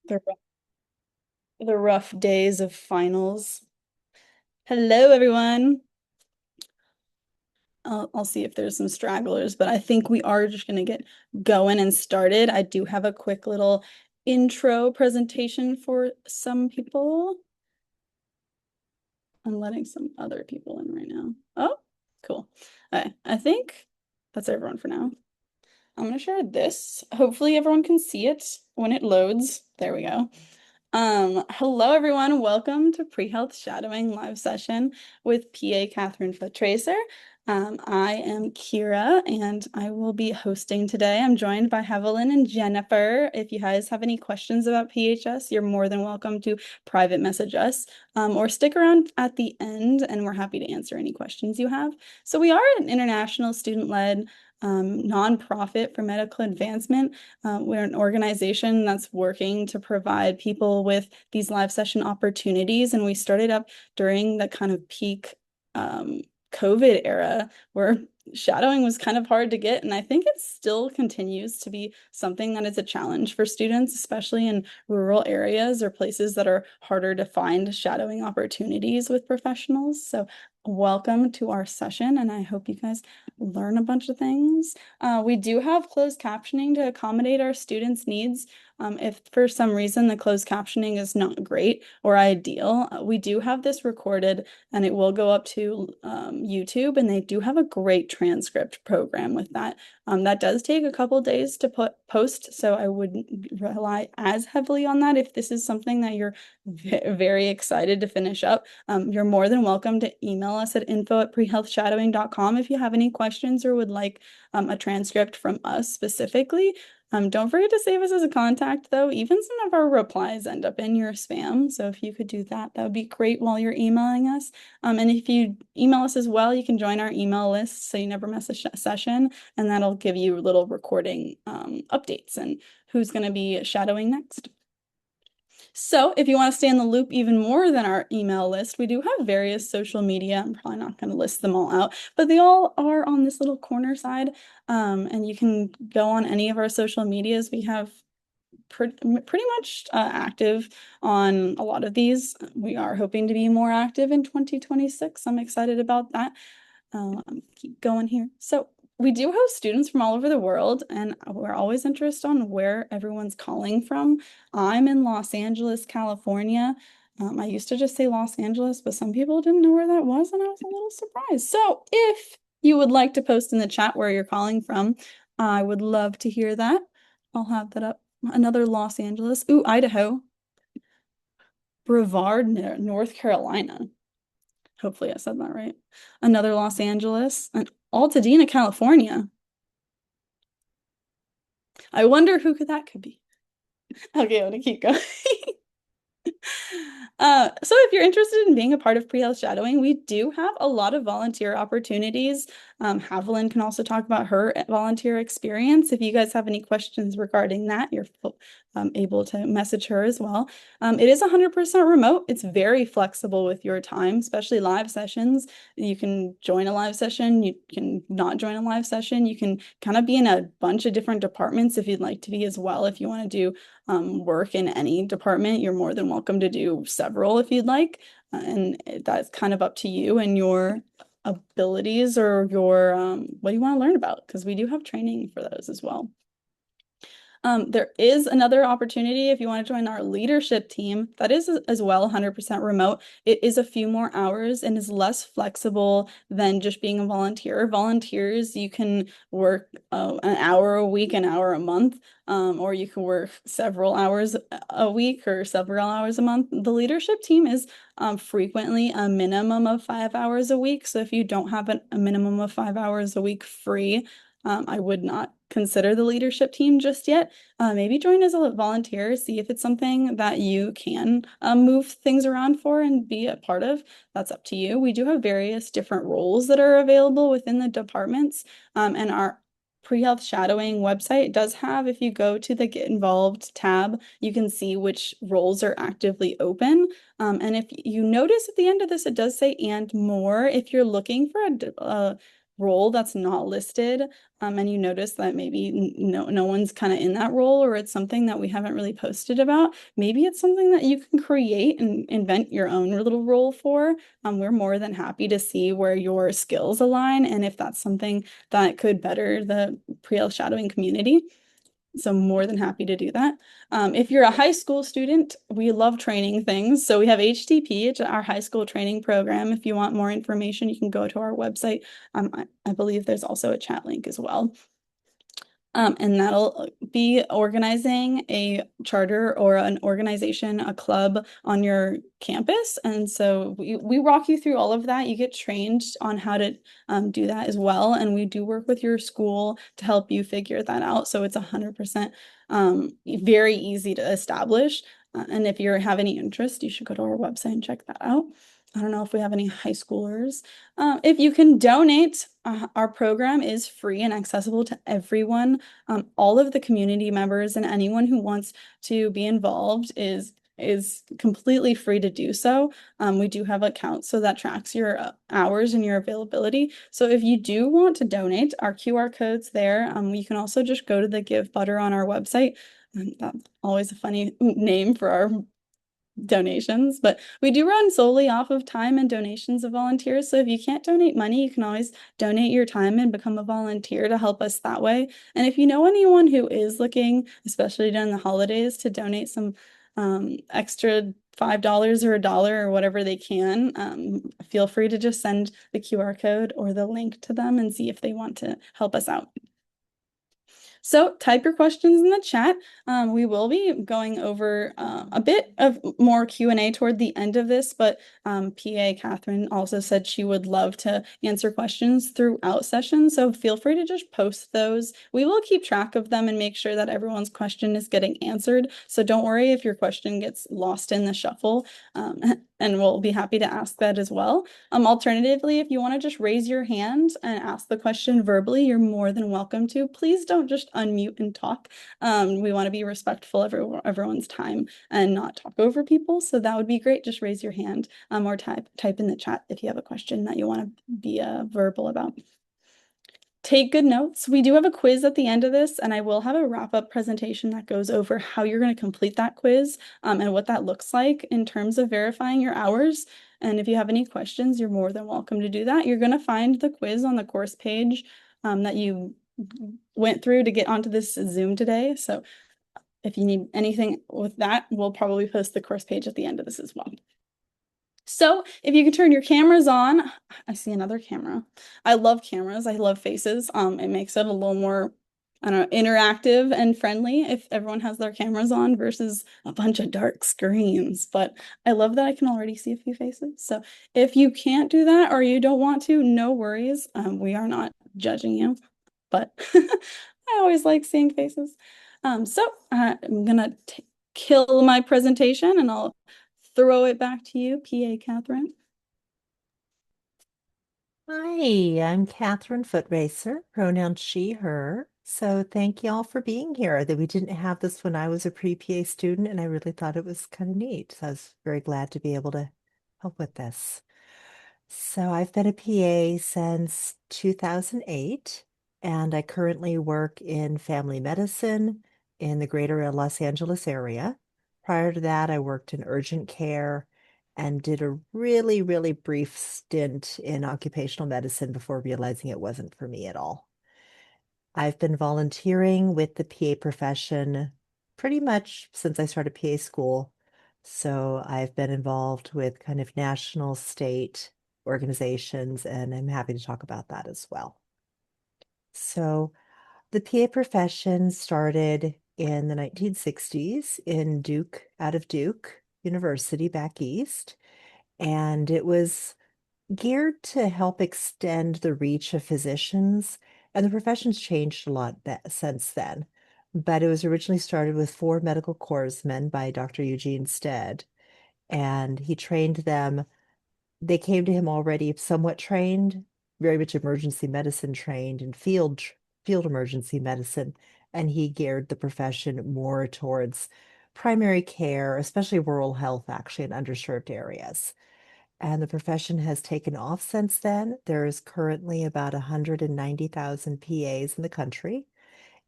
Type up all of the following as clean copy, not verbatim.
the the rough days of finals. Hello, everyone. I'll see if there's some stragglers, but I think we are just going to get going and started. I do have a quick little intro presentation for some people. I'm letting some other people in right now. Oh, cool. Okay, I think that's everyone for now. I'm going to share this. Hopefully everyone can see it when it loads. There we go. Hello everyone. Welcome to Pre-Health Shadowing live session with PA Katherine Footracer. I am Kira and I will be hosting today. I'm joined by Evelyn and Jennifer. If you guys have any questions about PHS, you're more than welcome to private message us or stick around at the end and we're happy to answer any questions you have. So we are an international student-led nonprofit for medical advancement. We're an organization that's working to provide people with these live session opportunities. And we started up during the kind of peak COVID era where shadowing was kind of hard to get. And I think it still continues to be something that is a challenge for students, especially in rural areas or places that are harder to find shadowing opportunities with professionals. So welcome to our session, and I hope you guys learn a bunch of things. We do have closed captioning to accommodate our students' needs. If for some reason the closed captioning is not great or ideal, we do have this recorded and it will go up to YouTube, and they do have a great transcript program with that. That does take a couple days to post, so I wouldn't rely as heavily on that. If this is something that you're very excited to finish up, you're more than welcome to email us at info@prehealthshadowing.com if you have any questions or would like a transcript from us specifically. Don't forget to save us as a contact, though. Even some of our replies end up in your spam. So if you could do that, that would be great while you're emailing us. And if you email us as well, you can join our email list so you never miss a session. And that'll give you little recording updates and who's going to be shadowing next. So if you want to stay in the loop even more than our email list, we do have various social media. I'm probably not going to list them all out, but they all are on this little corner side. And you can go on any of our social medias. We have pretty much active on a lot of these. We are hoping to be more active in 2026. I'm excited about that. Keep going here. So we do host students from all over the world, and we're always interested on where everyone's calling from. I'm in Los Angeles, California. I used to just say Los Angeles, but some people didn't know where that was, and I was a little surprised. So if you would like to post in the chat where you're calling from, I would love to hear that. I'll have that up. Another Los Angeles. Ooh, Idaho. Brevard, North Carolina. Hopefully I said that right. Another Los Angeles and Altadena, California. I wonder who that could be. Okay, I'm gonna keep going. So if you're interested in being a part of pre-health shadowing, we do have a lot of volunteer opportunities. Haviland can also talk about her volunteer experience. If you guys have any questions regarding that, you're able to message her as well. It is 100% remote. It's very flexible with your time, especially live sessions. You can join a live session, you can not join a live session. You can kind of be in a bunch of different departments if you'd like to be as well. If you want to do work in any department, you're more than welcome to do several if you'd like. And that's kind of up to you and your abilities or your what do you want to learn about? Because we do have training for those as well. There is another opportunity if you want to join our leadership team. That is as well 100% remote. It is a few more hours and is less flexible than just being a volunteer. Volunteers, you can work an hour a week, an hour a month, or you can work several hours a week or several hours a month. The leadership team is frequently a minimum of 5 hours a week. So if you don't have a minimum of 5 hours a week free, I would not consider the leadership team just yet. Maybe join as a volunteer, see if it's something that you can move things around for and be a part of. That's up to you. We do have various different roles that are available within the departments, and our pre-health shadowing website does have, if you go to the Get Involved tab, you can see which roles are actively open. And if you notice at the end of this, it does say "and more." If you're looking for a role that's not listed, and you notice that maybe no one's kind of in that role, or it's something that we haven't really posted about, maybe it's something that you can create and invent your own little role for. We're more than happy to see where your skills align and if that's something that could better the pre-health shadowing community. So more than happy to do that. If you're a high school student, we love training things. So we have HTP, it's our high school training program. If you want more information, you can go to our website. I believe there's also a chat link as well. And that'll be organizing a charter or an organization, a club on your campus. And so we walk you through all of that. You get trained on how to do that as well. And we do work with your school to help you figure that out. So it's 100% very easy to establish. And if you have any interest, you should go to our website and check that out. I don't know if we have any high schoolers. If you can donate, our program is free and accessible to everyone. All of the community members and anyone who wants to be involved is completely free to do so. We do have accounts so that tracks your hours and your availability. So if you do want to donate, our QR code's there. You can also just go to the Give Butter on our website. That's always a funny name for our donations, but we do run solely off of time and donations of volunteers. So if you can't donate money, you can always donate your time and become a volunteer to help us that way. And if you know anyone who is looking, especially during the holidays, to donate some extra $5 or $1 or whatever they can, feel free to just send the QR code or the link to them and see if they want to help us out. So type your questions in the chat. We will be going over a bit of more Q&A toward the end of this, but PA Katherine also said she would love to answer questions throughout sessions. So feel free to just post those. We will keep track of them and make sure that everyone's question is getting answered. So don't worry if your question gets lost in the shuffle, and we'll be happy to ask that as well. Alternatively, if you want to just raise your hand and ask the question verbally, you're more than welcome to. Please don't just unmute and talk. We want to be respectful of everyone's time and not talk over people. So that would be great. Just raise your hand or type in the chat if you have a question that you want to be verbal about. Take good notes. We do have a quiz at the end of this, and I will have a wrap-up presentation that goes over how you're going to complete that quiz and what that looks like in terms of verifying your hours. And if you have any questions, you're more than welcome to do that. You're going to find the quiz on the course page that you went through to get onto this Zoom today. So if you need anything with that, we'll probably post the course page at the end of this as well. So if you can turn your cameras on, I see another camera. I love cameras. I love faces. It makes it a little more, I don't know, interactive and friendly if everyone has their cameras on versus a bunch of dark screens. But I love that I can already see a few faces. So if you can't do that or you don't want to, no worries. We are not judging you, but I always like seeing faces. So I'm gonna kill my presentation and I'll throw it back to you, PA Katherine. Hi, I'm Katherine Footracer, pronoun she, her. So thank y'all for being here. That we didn't have this when I was a pre-PA student, and I really thought it was kind of neat. So I was very glad to be able to help with this. So I've been a PA since 2008, and I currently work in family medicine in the greater Los Angeles area. Prior to that, I worked in urgent care and did a really, really brief stint in occupational medicine before realizing it wasn't for me at all. I've been volunteering with the PA profession pretty much since I started PA school. So I've been involved with kind of national, state organizations, and I'm happy to talk about that as well. So the PA profession started in the 1960s in Duke, out of Duke University back east, and it was geared to help extend the reach of physicians, and the profession's changed a lot since then. But it was originally started with four medical corpsmen by Dr. Eugene Stead, and he trained them. They came to him already somewhat trained, very much emergency medicine trained and field emergency medicine, and he geared the profession more towards primary care, especially rural health, actually, in underserved areas. And the profession has taken off since then. There is currently about 190,000 PAs in the country,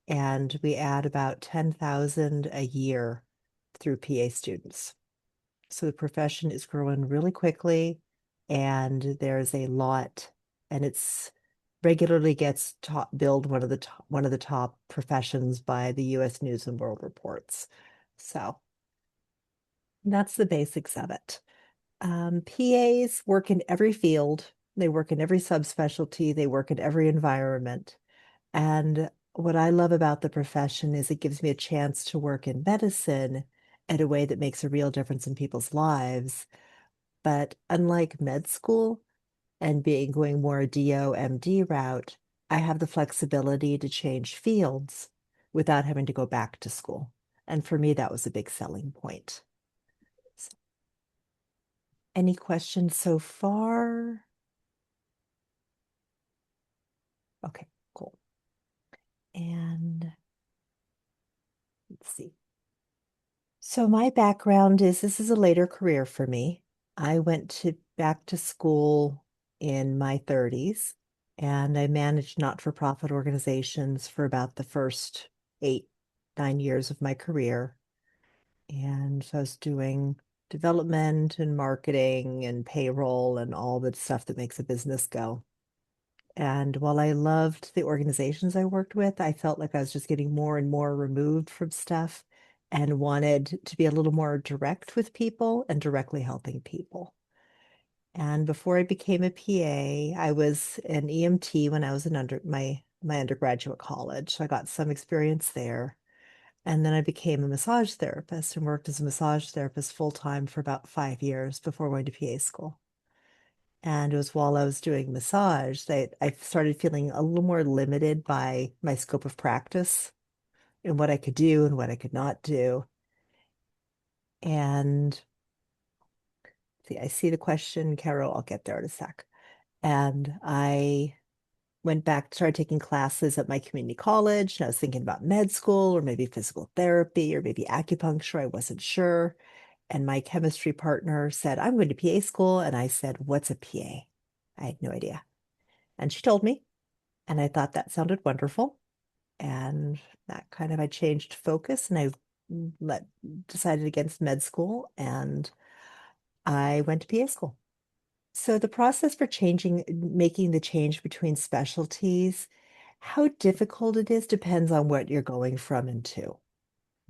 and we add about 10,000 a year through PA students. So the profession is growing really quickly, and there's a lot, and it's regularly gets billed one of the top professions by the U.S. News and World Reports. So that's the basics of it. PAs work in every field. They work in every subspecialty. They work in every environment. And what I love about the profession is it gives me a chance to work in medicine in a way that makes a real difference in people's lives. But unlike med school and being going more a DO MD route, I have the flexibility to change fields without having to go back to school. And for me, that was a big selling point. So, any questions so far? Okay, cool. And let's see. So my background is this is a later career for me. I went to back to school in my 30s, and I managed not-for-profit organizations for about the first 8, 9 years of my career. And so I was doing development and marketing and payroll and all the stuff that makes a business go. And while I loved the organizations I worked with, I felt like I was just getting more and more removed from stuff and wanted to be a little more direct with people and directly helping people. And before I became a PA, I was an EMT when I was in my undergraduate college. So I got some experience there. And then I became a massage therapist and worked as a massage therapist full time for about 5 years before going to PA school. And it was while I was doing massage that I started feeling a little more limited by my scope of practice and what I could do and what I could not do. And see, I see the question, Carol. I'll get there in a sec. And I went back, started taking classes at my community college. And I was thinking about med school or maybe physical therapy or maybe acupuncture. I wasn't sure. And my chemistry partner said, I'm going to PA school. And I said, what's a PA? I had no idea. And she told me. And I thought that sounded wonderful. And that kind of, I changed focus and I let decided against med school and I went to PA school. So the process for making the change between specialties, how difficult it is depends on what you're going from and to.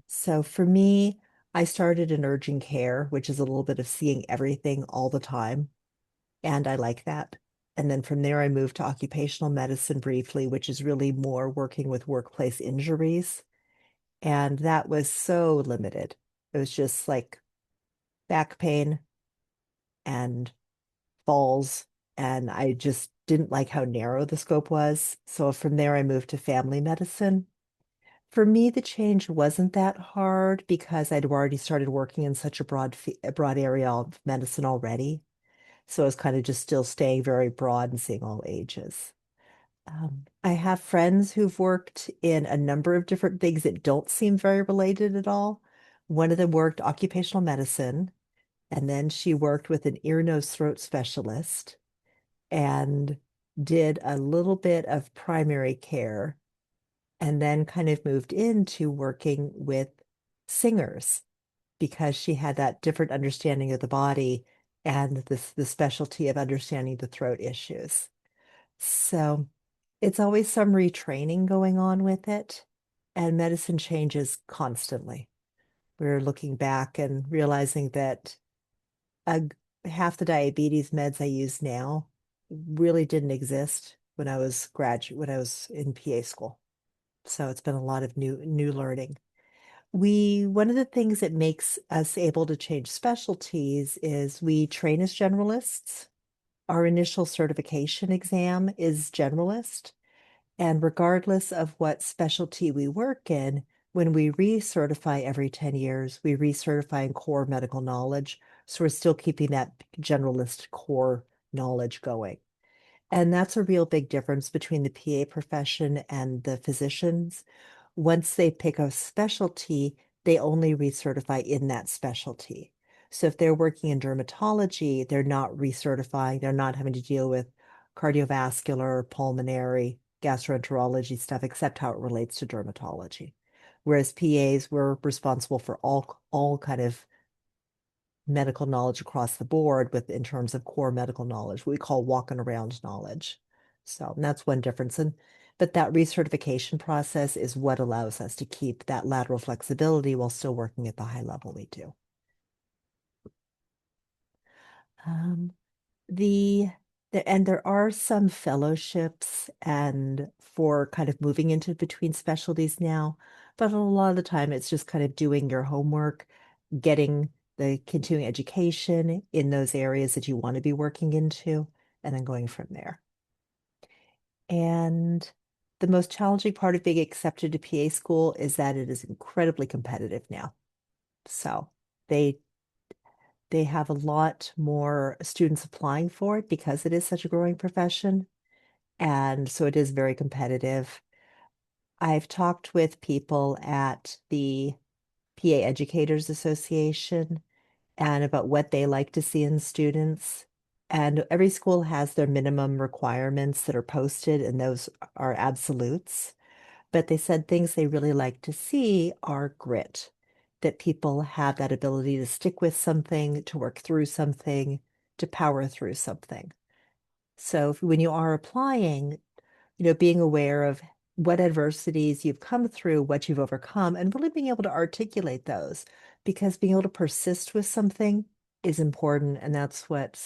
So for me, I started in urgent care, which is a little bit of seeing everything all the time. And I like that. And then from there, I moved to occupational medicine briefly, which is really more working with workplace injuries. And that was so limited. It was just like back pain and falls. And I just didn't like how narrow the scope was. So from there, I moved to family medicine. For me, the change wasn't that hard because I'd already started working in such a broad area of medicine already. So I was kind of just still staying very broad and seeing all ages. I have friends who've worked in a number of different things that don't seem very related at all. One of them worked occupational medicine, and then she worked with an ear, nose, throat specialist and did a little bit of primary care, and then kind of moved into working with singers because she had that different understanding of the body and the specialty of understanding the throat issues. So it's always some retraining going on with it, and medicine changes constantly. We're looking back and realizing that uh, half the diabetes meds I use now really didn't exist when I was in PA school. So it's been a lot of new learning. One of the things that makes us able to change specialties is we train as generalists. Our initial certification exam is generalist. And regardless of what specialty we work in, when we recertify every 10 years, we recertify in core medical knowledge. So we're still keeping that generalist core knowledge going. And that's a real big difference between the PA profession and the physicians. Once they pick a specialty, they only recertify in that specialty. So if they're working in dermatology, they're not recertifying, they're not having to deal with cardiovascular, pulmonary, gastroenterology stuff, except how it relates to dermatology. Whereas PAs were responsible for all kind of medical knowledge across the board with in terms of core medical knowledge, what we call walking around knowledge. So that's one difference. But that recertification process is what allows us to keep that lateral flexibility while still working at the high level we do. Um, the, and there are some fellowships and for kind of moving into between specialties now, but a lot of the time it's just kind of doing your homework, getting the continuing education in those areas that you want to be working into, and then going from there. And the most challenging part of being accepted to PA school is that it is incredibly competitive now. So they they have a lot more students applying for it because it is such a growing profession. And so it is very competitive. I've talked with people at the PA Educators Association and about what they like to see in students. And every school has their minimum requirements that are posted, and those are absolutes. But they said things they really like to see are grit, that people have that ability to stick with something, to work through something, to power through something. So when you are applying, being aware of what adversities you've come through, what you've overcome, and really being able to articulate those, because being able to persist with something is important. And that's what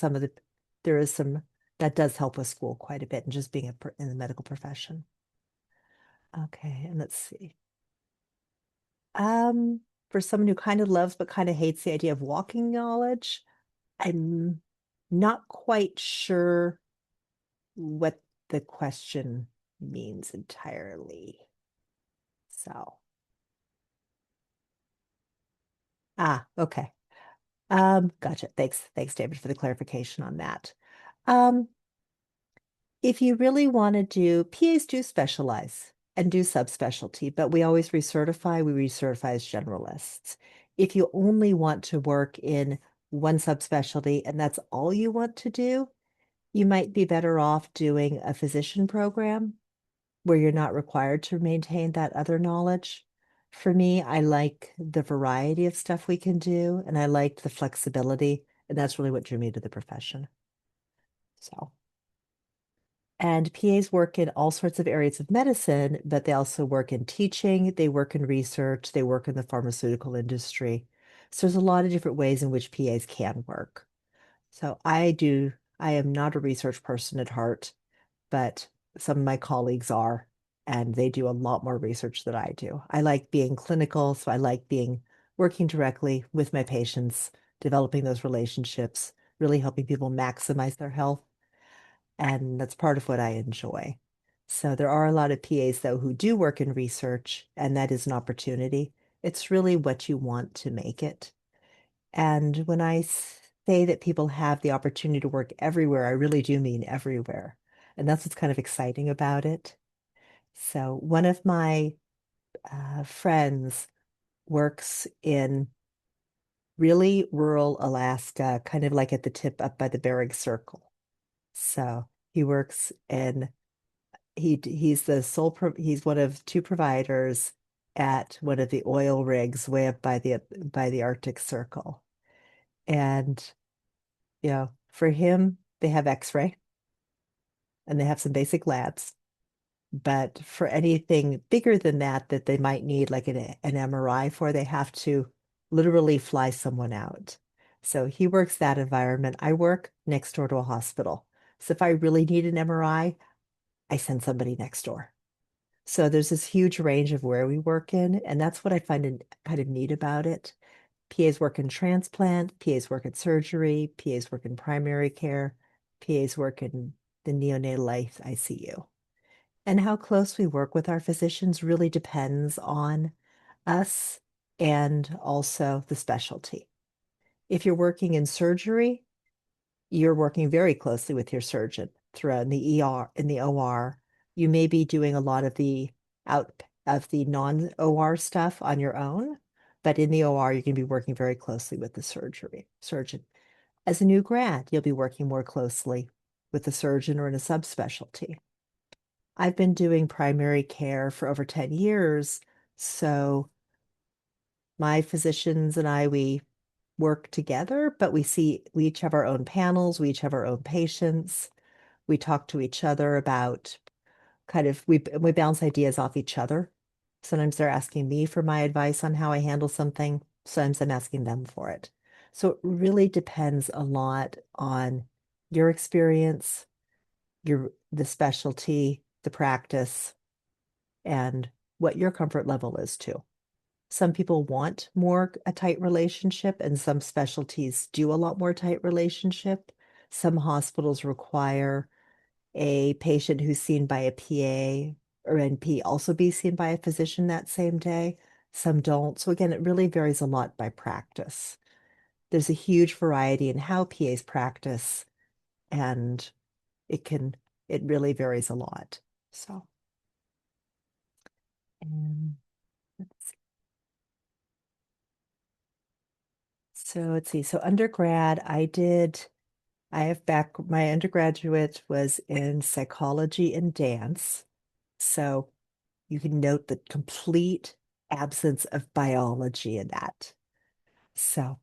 there is some that does help with school quite a bit and just being in the medical profession. Okay, and let's see. Um, for someone who kind of loves but kind of hates the idea of walking knowledge, I'm not quite sure what the question means entirely. So, okay. Gotcha. Thanks, David, for the clarification on that. Um, if you really want to PAs do specialize and do subspecialty, but we always recertify, we recertify as generalists. If you only want to work in one subspecialty and that's all you want to do, you might be better off doing a physician program where you're not required to maintain that other knowledge. For me, I like the variety of stuff we can do, and I liked the flexibility, and that's really what drew me to the profession. So, and PAs work in all sorts of areas of medicine, but they also work in teaching, they work in research, they work in the pharmaceutical industry. So there's a lot of different ways in which PAs can work. So I am not a research person at heart, but some of my colleagues are, and they do a lot more research than I do. I like being clinical, so I like working directly with my patients, developing those relationships, really helping people maximize their health. And that's part of what I enjoy. So there are a lot of PAs, though, who do work in research, and that is an opportunity. It's really what you want to make it. And when I say that people have the opportunity to work everywhere, I really do mean everywhere. And that's what's kind of exciting about it. So one of my friends works in really rural Alaska, kind of like at the tip up by the Bering Circle. So he works in he's the he's one of two providers at one of the oil rigs way up by the Arctic Circle. And for him, they have X-ray and they have some basic labs. But for anything bigger than that, that they might need like an MRI for, they have to literally fly someone out. So he works that environment. I work next door to a hospital. So if I really need an MRI, I send somebody next door. So there's this huge range of where we work in, and that's what I find kind of neat about it. PAs work in transplant, PAs work in surgery, PAs work in primary care, PAs work in the neonatal ICU. And how close we work with our physicians really depends on us and also the specialty. If you're working in surgery, you're working very closely with your surgeon throughout in the ER, in the OR. You may be doing a lot of the out of the non-OR stuff on your own, But in the OR, you're going to be working very closely with the surgeon. As a new grad, you'll be working more closely with a surgeon or in a subspecialty. I've been doing primary care for over 10 years, so my physicians and I, we work together, but we each have our own panels, we each have our own patients. We talk to each other about we bounce ideas off each other. Sometimes they're asking me for my advice on how I handle something. Sometimes I'm asking them for it. So it really depends a lot on your experience, the specialty, the practice, and what your comfort level is too. Some people want more a tight relationship, and some specialties do a lot more tight relationship. Some hospitals require a patient who's seen by a PA or NP also be seen by a physician that same day. Some don't. So again, it really varies a lot by practice. There's a huge variety in how PAs practice, and it can it really varies a lot. So, and let's see. Let's see. So undergrad, I have back my undergraduate was in psychology and dance. So you can note the complete absence of biology in that. So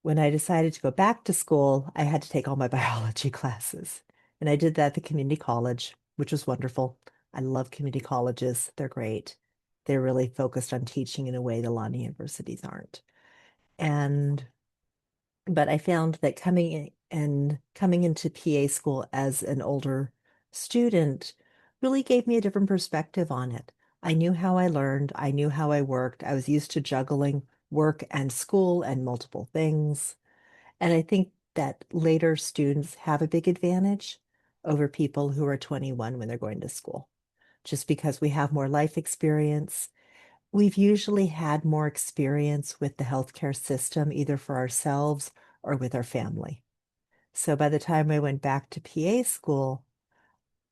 when I decided to go back to school, I had to take all my biology classes. And I did that at the community college, which was wonderful. I love community colleges. They're great. They're really focused on teaching in a way the London universities aren't. And but I found that coming into PA school as an older student really gave me a different perspective on it. I knew how I learned, I knew how I worked. I was used to juggling work and school and multiple things. And I think that later students have a big advantage over people who are 21 when they're going to school, just because we have more life experience. We've usually had more experience with the healthcare system, either for ourselves or with our family. So by the time I went back to PA school,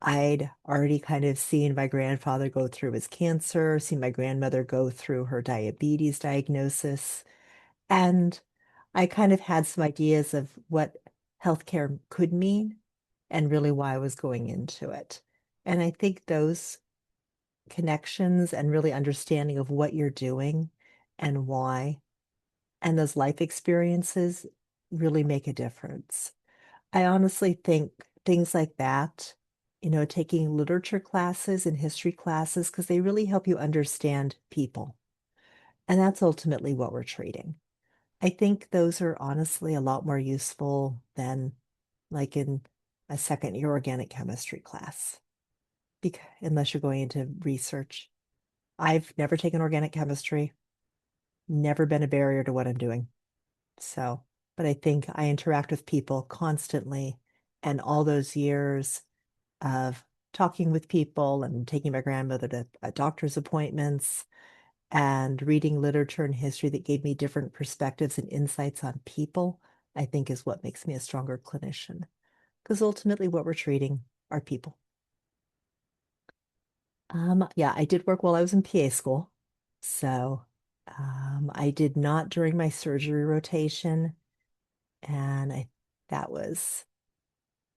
I'd already kind of seen my grandfather go through his cancer, seen my grandmother go through her diabetes diagnosis, and I kind of had some ideas of what healthcare could mean and really why I was going into it. And I think those connections and really understanding of what you're doing and why, and those life experiences really make a difference. I honestly think things like that, taking literature classes and history classes, because they really help you understand people. And that's ultimately what we're treating. I think those are honestly a lot more useful than like in a second year organic chemistry class, because unless you're going into research. I've never taken organic chemistry, never been a barrier to what I'm doing. So, but I think I interact with people constantly, and all those years of talking with people and taking my grandmother to doctor's appointments and reading literature and history that gave me different perspectives and insights on people, I think is what makes me a stronger clinician. Because ultimately, what we're treating are people. Yeah, I did work while I was in PA school. So I did not during my surgery rotation. And that was,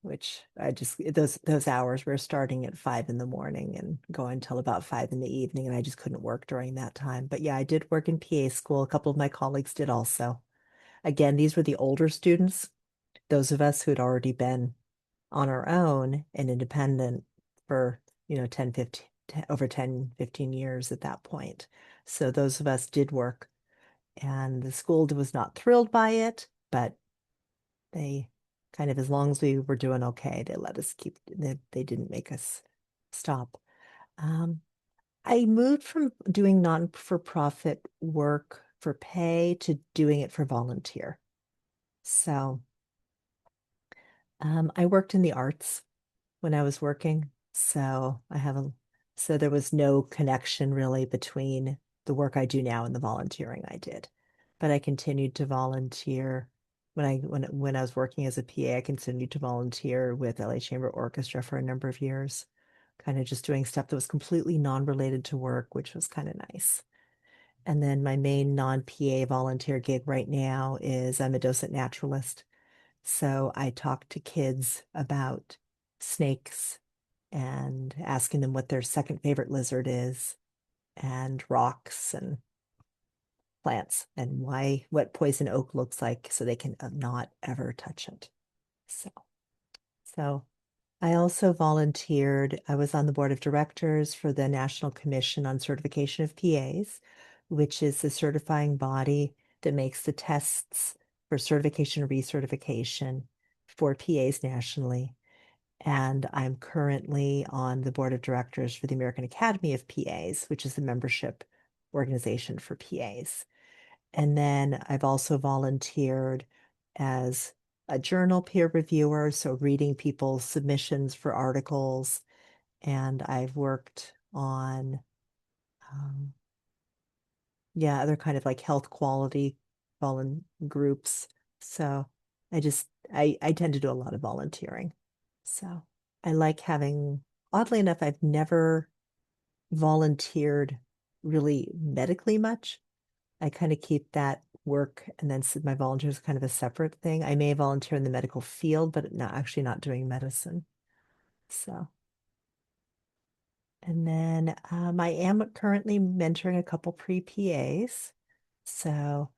which I just, those hours were starting at 5 in the morning and going until about 5 in the evening. And I just couldn't work during that time. But yeah, I did work in PA school. A couple of my colleagues did also. Again, these were the older students, those of us who had already been on our own and independent for, 10, 15, over 10, 15 years at that point. So those of us did work, and the school was not thrilled by it, but they kind of, as long as we were doing okay, they let us they didn't make us stop. Um, I moved from doing non-for-profit work for pay to doing it for volunteer. So I worked in the arts when I was working. So there was no connection really between the work I do now and the volunteering I did. But I continued to volunteer when I was working as a PA. I continued to volunteer with LA Chamber Orchestra for a number of years, kind of just doing stuff that was completely non-related to work, which was kind of nice. And then my main non-PA volunteer gig right now is I'm a docent naturalist. So I talk to kids about snakes and asking them what their second favorite lizard is, and rocks and plants, and what poison oak looks like so they can not ever touch it. So, so I also volunteered. I was on the board of directors for the National Commission on Certification of PAs, which is the certifying body that makes the tests for certification and recertification for PAs nationally. And I'm currently on the board of directors for the American Academy of PAs, which is the membership organization for PAs. And then I've also volunteered as a journal peer reviewer, so reading people's submissions for articles. And I've worked on, um, yeah, other kind of like health quality groups. So I tend to do a lot of volunteering. So I like having, oddly enough, I've never volunteered really medically much. I kind of keep that work and then my volunteer is kind of a separate thing. I may volunteer in the medical field, but not actually not doing medicine. So, and then I am currently mentoring a couple pre-PAs. So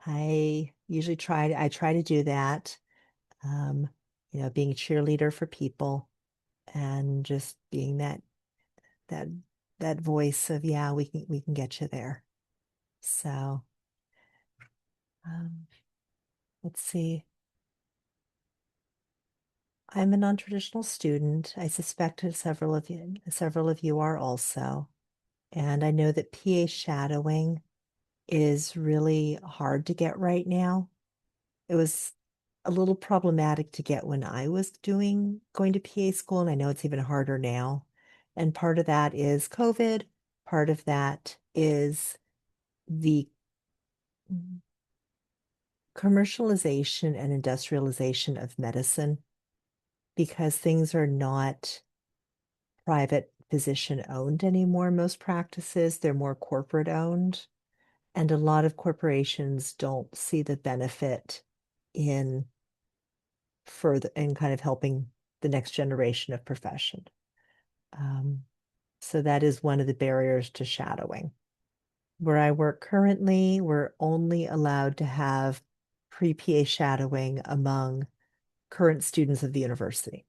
I try to do that. Um, being a cheerleader for people and just being that that voice of, yeah, we can get you there. So, um, let's see. I'm a non-traditional student. I suspect that several of you are also. And I know that PA shadowing is really hard to get right now. It was a little problematic to get when I was going to PA school, and I know it's even harder now. And part of that is COVID. Part of that is the commercialization and industrialization of medicine, because things are not private physician owned anymore. Most practices, they're more corporate owned. And a lot of corporations don't see the benefit in further in kind of helping the next generation of profession. Um, so that is one of the barriers to shadowing. Where I work currently, we're only allowed to have pre-PA shadowing among current students of the university.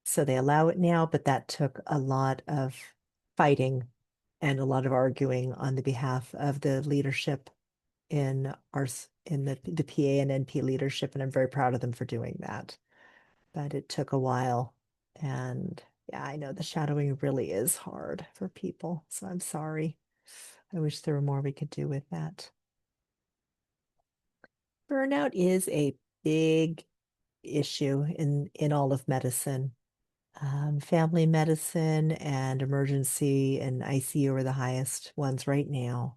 So they allow it now, but that took a lot of fighting and a lot of arguing on the behalf of the leadership in the PA and NP leadership, and I'm very proud of them for doing that. But it took a while, and yeah, I know the shadowing really is hard for people, so I'm sorry. I wish there were more we could do with that. Burnout is a big issue in all of medicine. Family medicine and emergency and ICU are the highest ones right now.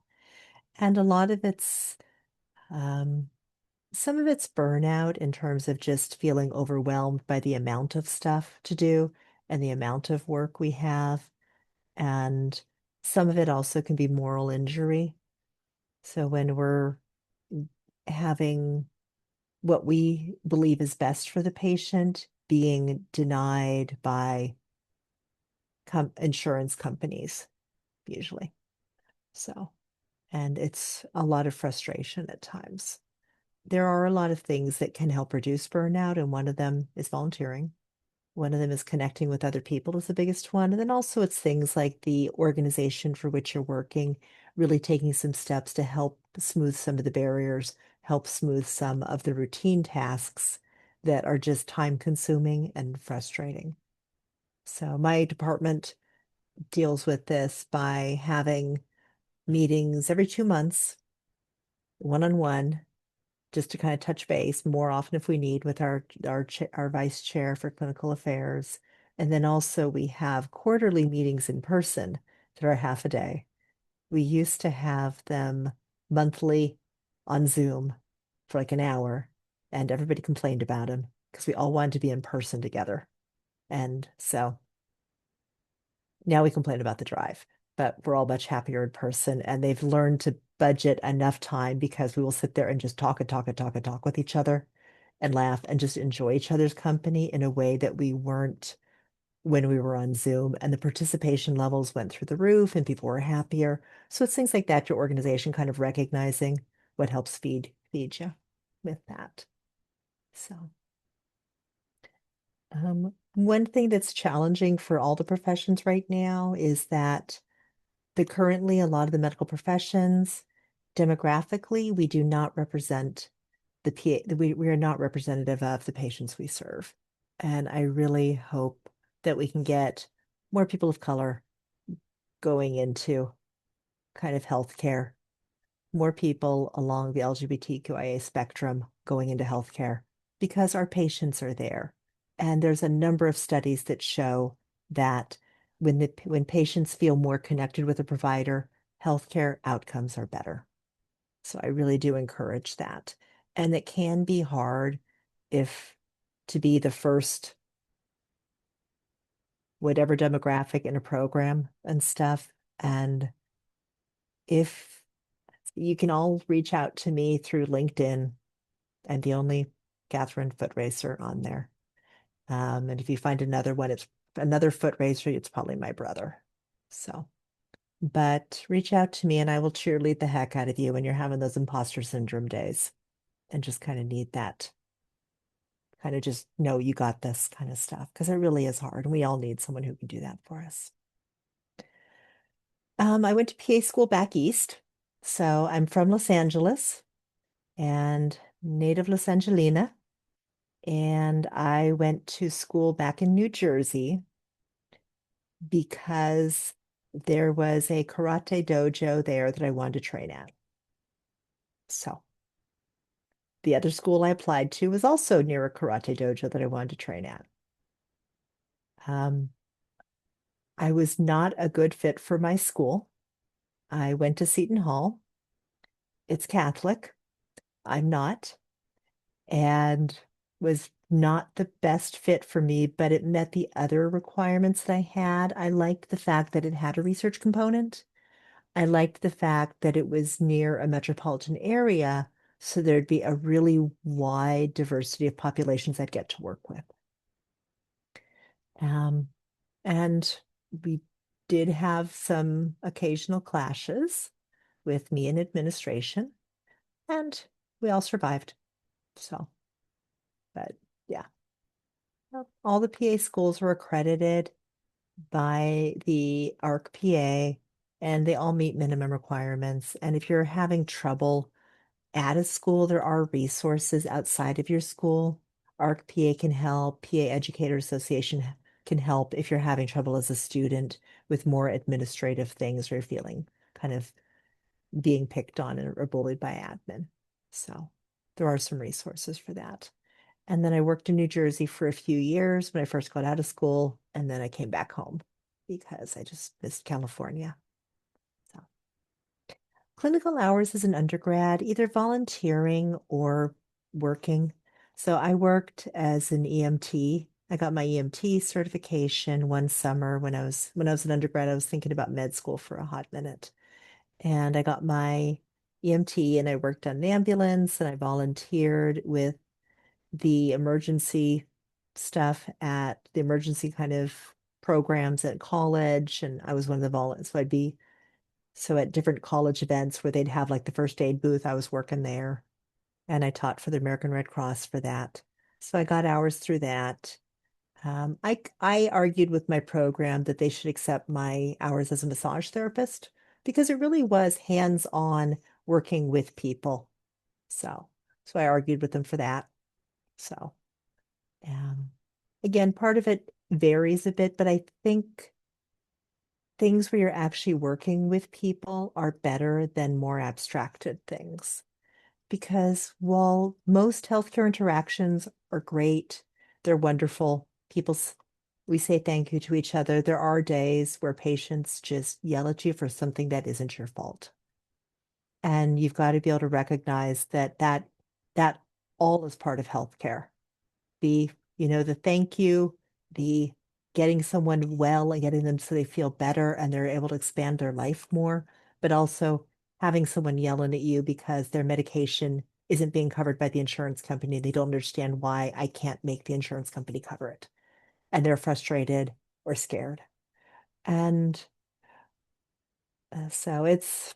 And a lot of um, some of it's burnout in terms of just feeling overwhelmed by the amount of stuff to do and the amount of work we have. And some of it also can be moral injury. So when we're having what we believe is best for the patient being denied by insurance companies, usually. So, and it's a lot of frustration at times. There are a lot of things that can help reduce burnout, and one of them is volunteering. One of them is connecting with other people is the biggest one. And then also it's things like the organization for which you're working, really taking some steps to help smooth some of the barriers, help smooth some of the routine tasks that are just time consuming and frustrating. So my department deals with this by having meetings every 2 months, one-on-one, just to kind of touch base more often if we need with our vice chair for clinical affairs. And then also we have quarterly meetings in person that are half a day. We used to have them monthly on Zoom for like an hour, and everybody complained about them because we all wanted to be in person together. And so now we complain about the drive, but we're all much happier in person, and they've learned to budget enough time because we will sit there and just talk and talk and talk and talk with each other and laugh and just enjoy each other's company in a way that we weren't when we were on Zoom. And the participation levels went through the roof and people were happier. So it's things like that, your organization kind of recognizing what helps feed you with that. So one thing that's challenging for all the professions right now is that currently a lot of the medical professions, demographically, we do not represent the PA, we are not representative of the patients we serve. And I really hope that we can get more people of color going into kind of healthcare, more people along the LGBTQIA spectrum going into healthcare because our patients are there. And there's a number of studies that show that when patients feel more connected with a provider, healthcare outcomes are better. So I really do encourage that. And it can be hard if to be the first whatever demographic in a program and stuff. And if you can all reach out to me through LinkedIn, I'm the only Katherine Footracer on there. And if you find another one, it's another foot racer, it's probably my brother. So, but reach out to me and I will cheerlead the heck out of you when you're having those imposter syndrome days and just kind of need that kind of just know you got this kind of stuff because it really is hard and we all need someone who can do that for us. I went to PA school back east. So I'm from Los Angeles and native Los Angelina. And I went to school back in New Jersey because there was a karate dojo there that I wanted to train at. So the other school I applied to was also near a karate dojo that I wanted to train at. I was not a good fit for my school. I went to Seton Hall. It's Catholic. I'm not, and was not the best fit for me, but it met the other requirements that I had. I liked the fact that it had a research component. I liked the fact that it was near a metropolitan area, so there'd be a really wide diversity of populations I'd get to work with. Um, and we did have some occasional clashes with me in administration, and we all survived. So, but yeah, all the PA schools were accredited by the ARC-PA, and they all meet minimum requirements. And if you're having trouble at a school, there are resources outside of your school. ARC-PA can help, PA Educator Association can help if you're having trouble as a student with more administrative things or feeling kind of being picked on or bullied by admin. So there are some resources for that. And then I worked in New Jersey for a few years when I first got out of school. And then I came back home because I just missed California. So clinical hours as an undergrad, either volunteering or working. So I worked as an EMT. I got my EMT certification one summer when I was an undergrad. I was thinking about med school for a hot minute. And I got my EMT and I worked on an ambulance and I volunteered with the emergency stuff at the emergency kind of programs at college. And I was one of the volunteers. So at different college events where they'd have like the first aid booth, I was working there. And I taught for the American Red Cross for that. So I got hours through that. I argued with my program that they should accept my hours as a massage therapist because it really was hands-on working with people. So I argued with them for that. So, again, part of it varies a bit, but I think things where you're actually working with people are better than more abstracted things. Because while most healthcare interactions are great, they're wonderful, we say thank you to each other. There are days where patients just yell at you for something that isn't your fault. And you've got to be able to recognize that all is part of healthcare. The thank you, the getting someone well and getting them so they feel better and they're able to expand their life more, but also having someone yelling at you because their medication isn't being covered by the insurance company. They don't understand why I can't make the insurance company cover it. And they're frustrated or scared. And so it's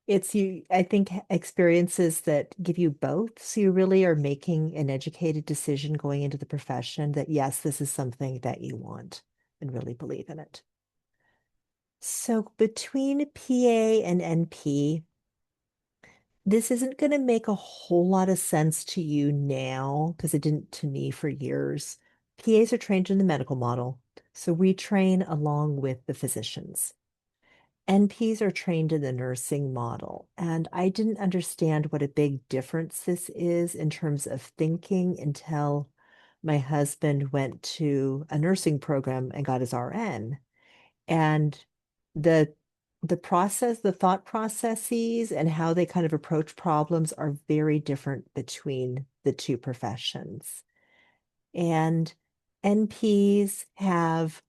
you, I think, experiences that give you both. So you really are making an educated decision going into the profession that, yes, this is something that you want and really believe in it. So between PA and NP, this isn't going to make a whole lot of sense to you now because it didn't to me for years. PAs are trained in the medical model, so we train along with the physicians. NPs are trained in the nursing model, and I didn't understand what a big difference this is in terms of thinking until my husband went to a nursing program and got his RN. And the the thought processes and how they kind of approach problems are very different between the two professions. And NPs have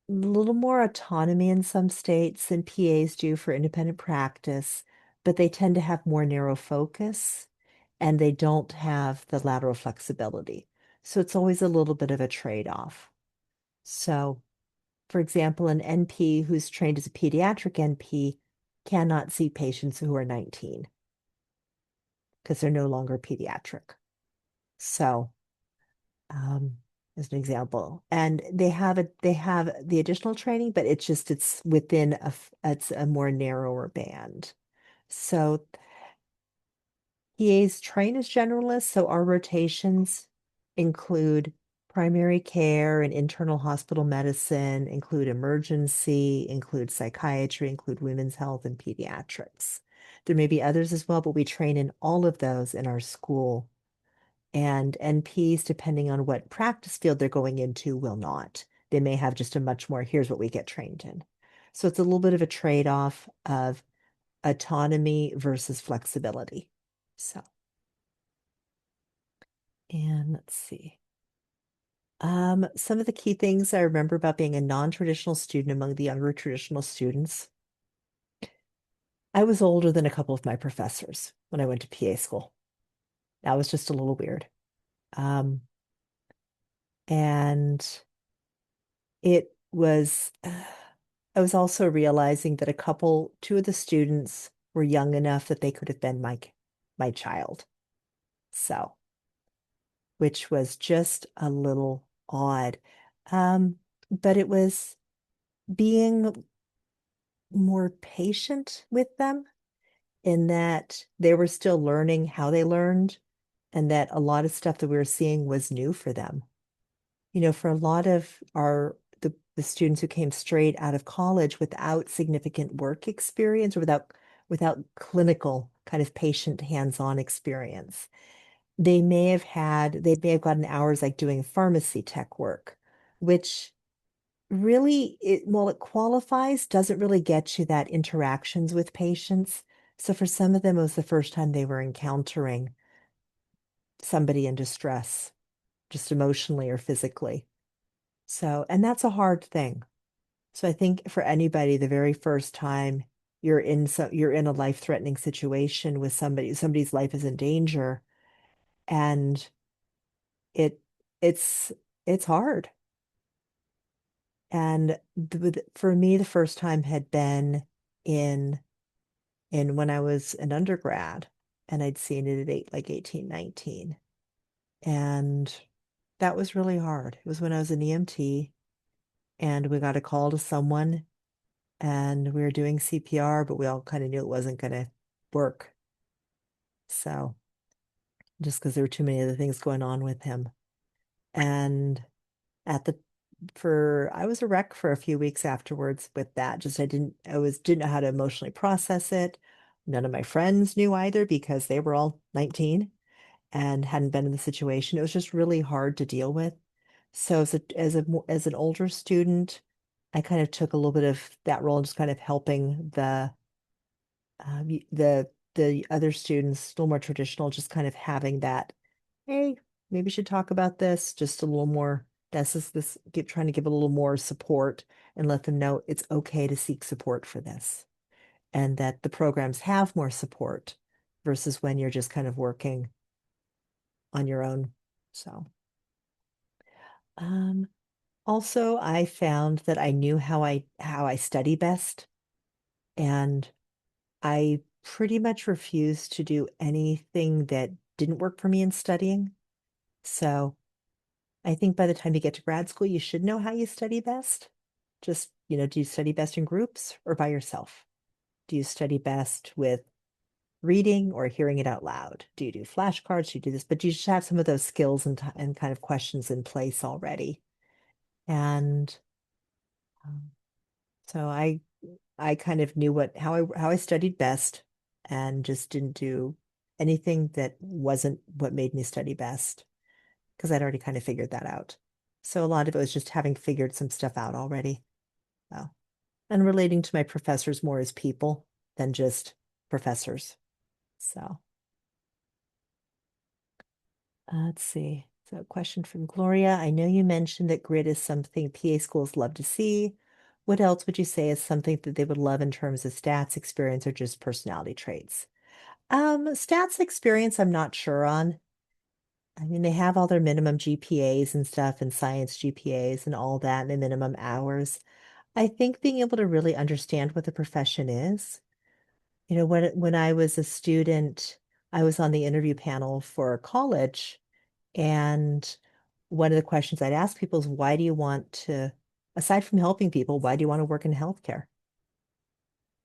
a little more autonomy in some states than PAs do for independent practice, but they tend to have more narrow focus and they don't have the lateral flexibility. So it's always a little bit of a trade-off. So, for example, an NP who's trained as a pediatric NP cannot see patients who are 19 because they're no longer pediatric. So, um, as an example, and they have the additional training, but it's within it's a more narrower band. So PAs train as generalists, so our rotations include primary care and internal hospital medicine, include emergency, include psychiatry, include women's health and pediatrics. There may be others as well, but we train in all of those in our school. And NPs, depending on what practice field they're going into, will not. They may have just a much more, here's what we get trained in. So it's a little bit of a trade-off of autonomy versus flexibility. So, and let's see. Some of the key things I remember about being a non-traditional student among the younger traditional students. I was older than a couple of my professors when I went to PA school. That was just a little weird. Um, and it was, I was also realizing that two of the students were young enough that they could have been my child. So, which was just a little odd. But it was being more patient with them in that they were still learning how they learned and that a lot of stuff that we were seeing was new for them. For a lot of the students who came straight out of college without significant work experience or without clinical kind of patient hands-on experience, they may have gotten hours like doing pharmacy tech work, which really, while it qualifies, doesn't really get you that interactions with patients. So for some of them, it was the first time they were encountering somebody in distress, just emotionally or physically. So, and that's a hard thing. So I think for anybody, the very first time you're in a life-threatening situation with somebody's life is in danger, and it it's it's hard. And for me, the first time had been in when I was an undergrad, and I'd seen it at like 18, 19. And that was really hard. It was when I was an EMT, and we got a call to someone, and we were doing CPR, but we all kind of knew it wasn't going to work. So just because there were too many other things going on with him. And at the for I was a wreck for a few weeks afterwards with that. Just didn't know how to emotionally process it. None of my friends knew either because they were all 19 and hadn't been in the situation. It was just really hard to deal with. So as an older student, I kind of took a little bit of that role, just kind of helping the other students, a little more traditional, just kind of having that, hey, maybe you should talk about this, just a little more trying to give a little more support and let them know it's okay to seek support for this and that the programs have more support versus when you're just kind of working on your own. So, um, also I found that I knew how I study best, and I pretty much refused to do anything that didn't work for me in studying. So I think by the time you get to grad school, you should know how you study best. Just, do you study best in groups or by yourself? Do you study best with reading or hearing it out loud? Do you do flashcards? Do you do this? But you should have some of those skills and kind of questions in place already. And um, so I kind of knew how I studied best and just didn't do anything that wasn't what made me study best because I'd already kind of figured that out. So a lot of it was just having figured some stuff out already. Oh. And relating to my professors more as people than just professors. So let's see. So, a question from Gloria. I know you mentioned that grit is something PA schools love to see. What else would you say is something that they would love in terms of stats, experience, or just personality traits? Stats experience, I'm not sure on. I mean, they have all their minimum GPAs and stuff and science GPAs and all that and the minimum hours. I think being able to really understand what the profession is. When I was a student, I was on the interview panel for college, and one of the questions I'd ask people is, why do you want to, aside from helping people, why do you want to work in healthcare?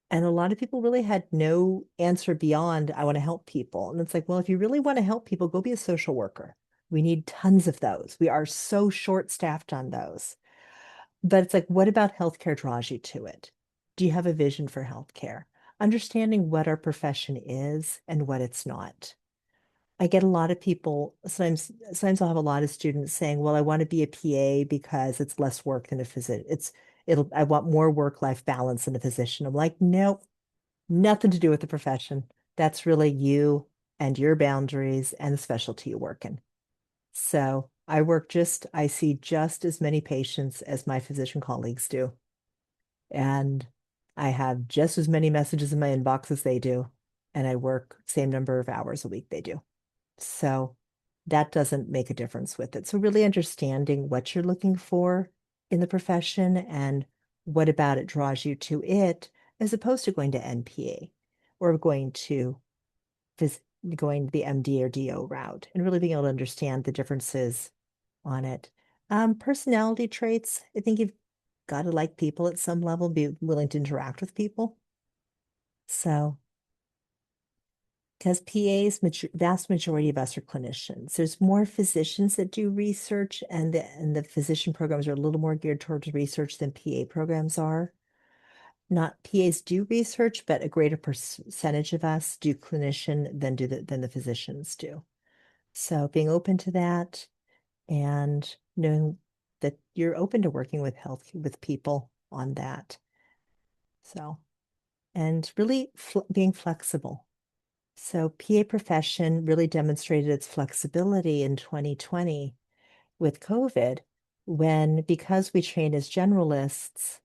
And a lot of people really had no answer beyond, I want to help people. And it's like, well, if you really want to help people, go be a social worker. We need tons of those. We are so short-staffed on those. But it's like, what about healthcare draws you to it? Do you have a vision for healthcare? Understanding what our profession is and what it's not. I get a lot of people, sometimes I'll have a lot of students saying, well, I want to be a PA because it's less work than a physician. I want more work-life balance than a physician. I'm like, nope, nothing to do with the profession. That's really you and your boundaries and the specialty you work in. So I see just as many patients as my physician colleagues do. And I have just as many messages in my inbox as they do. And I work same number of hours a week they do. So that doesn't make a difference with it. So really understanding what you're looking for in the profession and what about it draws you to it, as opposed to going to NPA or phys going the MD or DO route, and really being able to understand the differences on it. Personality traits, I think you've got to like people at some level, be willing to interact with people. So because vast majority of us are clinicians. There's more physicians that do research, and the physician programs are a little more geared towards research than PA programs are. Not PAs do research, but a greater percentage of us do clinician than the physicians do. So being open to that and knowing that you're open to working with people on that. So, and really being flexible. So PA profession really demonstrated its flexibility in 2020 with COVID, because we train as generalists,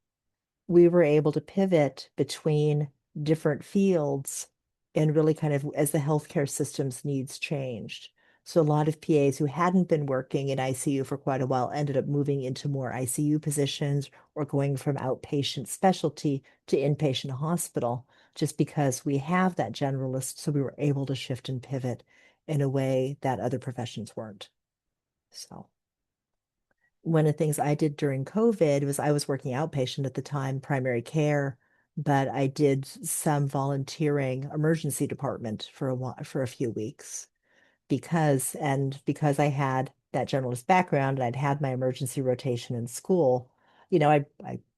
we were able to pivot between different fields and really kind of as the healthcare system's needs changed. So a lot of PAs who hadn't been working in ICU for quite a while ended up moving into more ICU positions or going from outpatient specialty to inpatient hospital, just because we have that generalist. So we were able to shift and pivot in a way that other professions weren't. So one of the things I did during COVID was I was working outpatient at the time, primary care, but I did some volunteering emergency department for a few weeks because I had that generalist background and I'd had my emergency rotation in school. I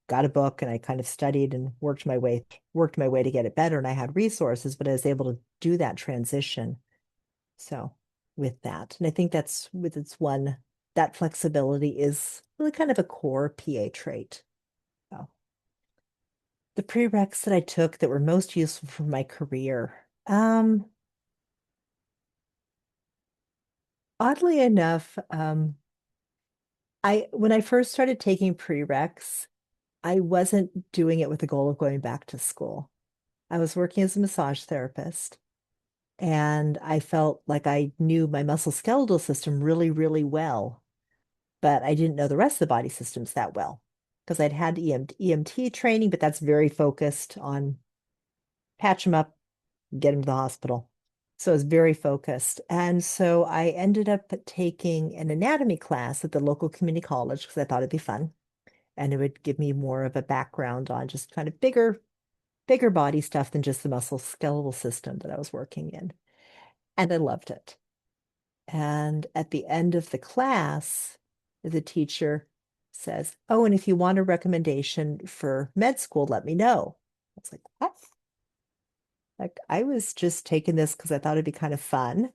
got a book and I kind of studied and worked my way to get it better, and I had resources, but I was able to do that transition. So with that, and I think that's with its one that flexibility is really kind of a core PA trait. So the prereqs that I took that were most useful for my career. Oddly enough, when I first started taking prereqs, I wasn't doing it with the goal of going back to school. I was working as a massage therapist, and I felt like I knew my musculoskeletal system really, really well, but I didn't know the rest of the body systems that well because I'd had EMT training, but that's very focused on patch them up, get them to the hospital. So it was very focused. And so I ended up taking an anatomy class at the local community college because I thought it'd be fun. And it would give me more of a background on just kind of bigger body stuff than just the muscle skeletal system that I was working in. And I loved it. And at the end of the class, the teacher says, "Oh, and if you want a recommendation for med school, let me know." I was like, "What?" Like, I was just taking this because I thought it'd be kind of fun.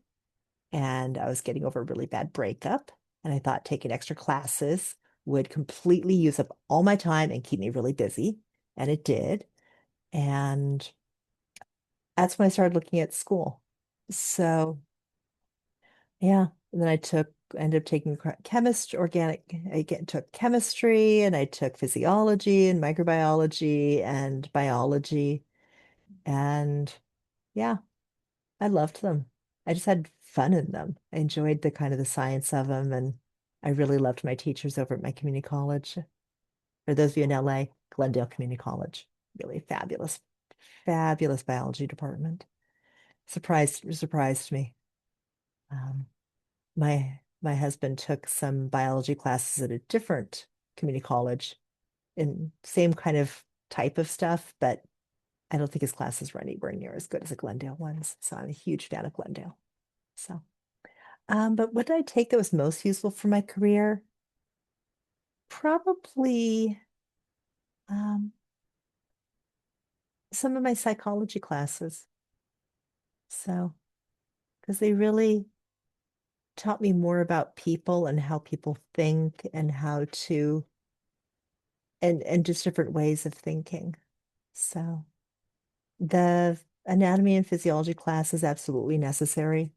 And I was getting over a really bad breakup. And I thought taking extra classes would completely use up all my time and keep me really busy. And it did. And that's when I started looking at school. So, yeah. And then ended up taking chemistry, took chemistry, and I took physiology and microbiology and biology. And yeah, I loved them. I just had fun in them. I enjoyed the kind of the science of them, and I really loved my teachers over at my community college. For those of you in LA, Glendale Community College, really fabulous, fabulous biology department. Surprised me. Um, my husband took some biology classes at a different community college in same kind of type of stuff, but I don't think his classes were anywhere near as good as the Glendale ones. So I'm a huge fan of Glendale. So, but what did I take that was most useful for my career? Probably um, some of my psychology classes. So, because they really taught me more about people and how people think and how to and just different ways of thinking. So the anatomy and physiology class is absolutely necessary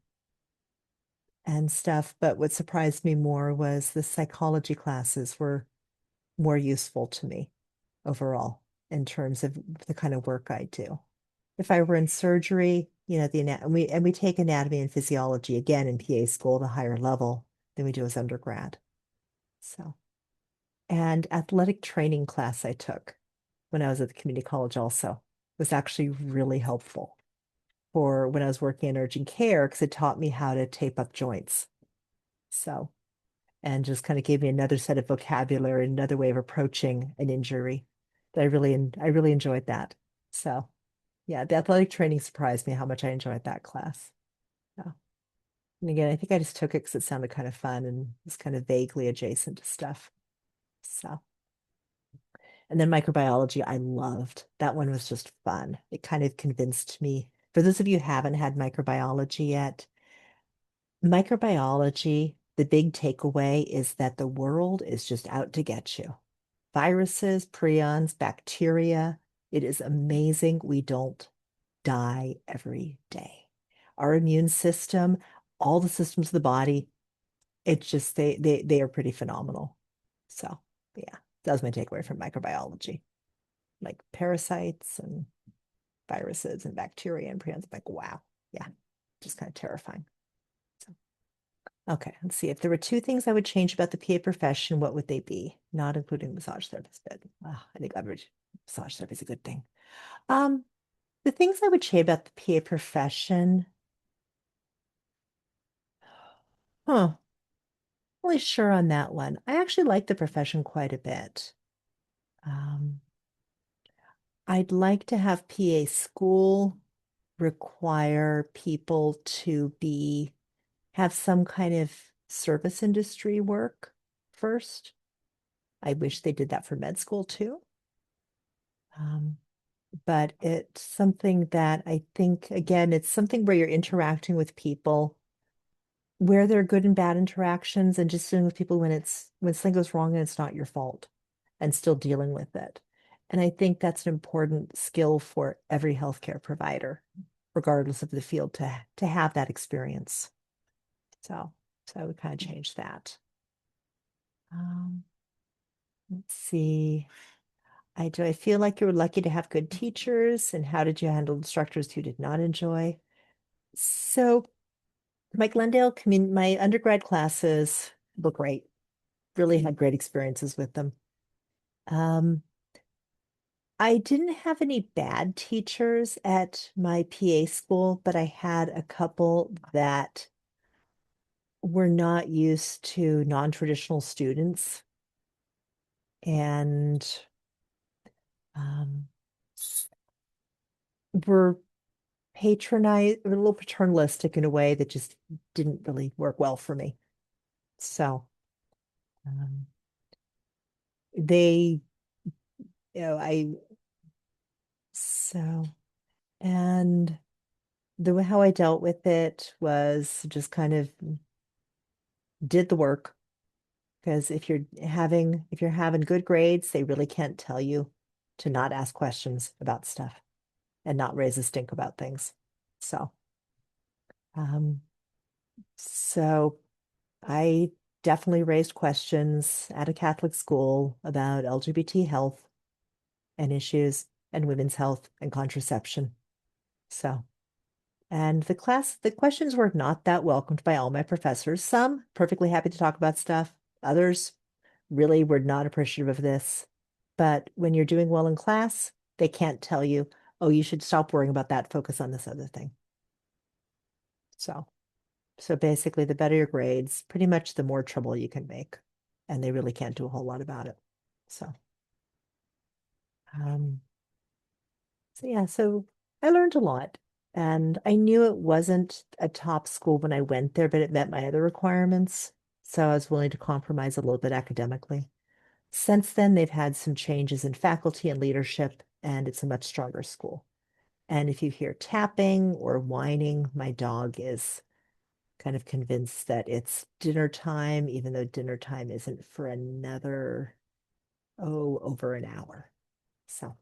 and stuff. But what surprised me more was the psychology classes were more useful to me overall in terms of the kind of work I do. If I were in surgery, we take anatomy and physiology again in PA school at a higher level than we do as undergrad. So, and athletic training class I took when I was at the community college also was actually really helpful for when I was working in urgent care because it taught me how to tape up joints. So, and just kind of gave me another set of vocabulary, another way of approaching an injury that I really enjoyed that. So, yeah, the athletic training surprised me how much I enjoyed that class. Yeah. And again, I think I just took it because it sounded kind of fun and was kind of vaguely adjacent to stuff. So, and then microbiology, I loved. That one was just fun. It kind of convinced me. For those of you who haven't had microbiology yet, microbiology, the big takeaway is that the world is just out to get you. Viruses, prions, bacteria. It is amazing we don't die every day. Our immune system, all the systems of the body, it's just they are pretty phenomenal. So yeah, that was my takeaway from microbiology. Like parasites and viruses and bacteria and prions. Like, wow. Yeah, just kind of terrifying. So okay, let's see. If there were two things I would change about the PA profession, what would they be? Not including massage therapist, but I think average massage therapy is a good thing. Um, the things I would change about the PA profession, huh? Really sure on that one. I actually like the profession quite a bit. Um, I'd like to have PA school require people to have some kind of service industry work first. I wish they did that for med school too. Um, but it's something that I think, again, it's something where you're interacting with people, where there are good and bad interactions, and just dealing with people when something goes wrong and it's not your fault, and still dealing with it. And I think that's an important skill for every healthcare provider, regardless of the field, to have that experience. So, so I would kind of change that. Um, let's see. I feel like you were lucky to have good teachers, and how did you handle instructors who did not enjoy? So my my undergrad classes were great. Really had great experiences with them. Um, I didn't have any bad teachers at my PA school, but I had a couple that were not used to non-traditional students and um, were were a little paternalistic in a way that just didn't really work well for me. So um, they, you know, I so and the way how I dealt with it was just kind of did the work because if you're having good grades, they really can't tell you to not ask questions about stuff and not raise a stink about things. So, um, so I definitely raised questions at a Catholic school about LGBT health and issues and women's health and contraception. So, and the questions were not that welcomed by all my professors. Some perfectly happy to talk about stuff. Others really were not appreciative of this. But when you're doing well in class, they can't tell you, oh, you should stop worrying about that, focus on this other thing. So, so basically, the better your grades, pretty much the more trouble you can make. And they really can't do a whole lot about it. So, um, so yeah, so I learned a lot. And I knew it wasn't a top school when I went there, but it met my other requirements. So I was willing to compromise a little bit academically. Since then, they've had some changes in faculty and leadership, and it's a much stronger school. And if you hear tapping or whining, my dog is kind of convinced that it's dinner time, even though dinner time isn't for another, over an hour. So,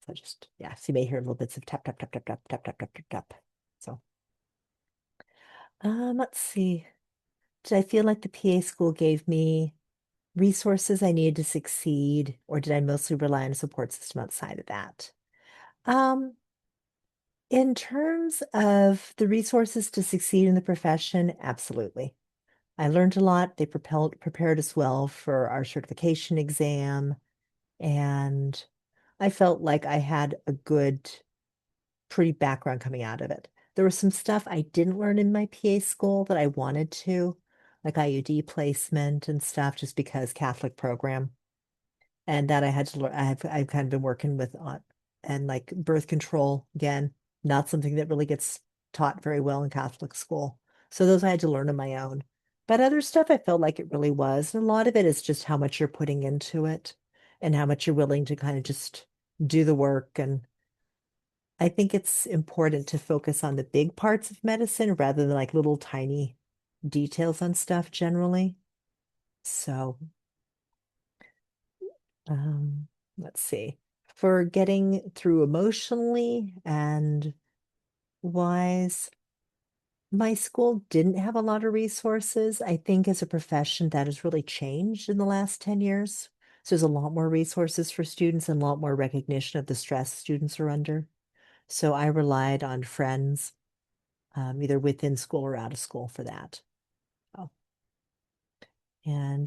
so just, yeah, so you may hear little bits of tap, tap, tap, tap, tap, tap, tap, tap, tap, tap. So, let's see. Did I feel like the PA school gave me resources I needed to succeed, or did I mostly rely on a support system outside of that? Um, in terms of the resources to succeed in the profession, absolutely. I learned a lot. They prepared us well for our certification exam, and I felt like I had a good, pretty background coming out of it. There was some stuff I didn't learn in my PA school that I wanted to, like IUD placement and stuff, just because Catholic program. And that I had to learn. I've kind of been working with on and like birth control again, not something that really gets taught very well in Catholic school. So those I had to learn on my own. But other stuff I felt like it really was. And a lot of it is just how much you're putting into it and how much you're willing to kind of just do the work. And I think it's important to focus on the big parts of medicine rather than like little tiny details on stuff generally. So Um, let's see. For getting through emotionally and wise, my school didn't have a lot of resources. I think as a profession that has really changed in the last 10 years. So there's a lot more resources for students and a lot more recognition of the stress students are under. So I relied on friends, either within school or out of school for that. Oh,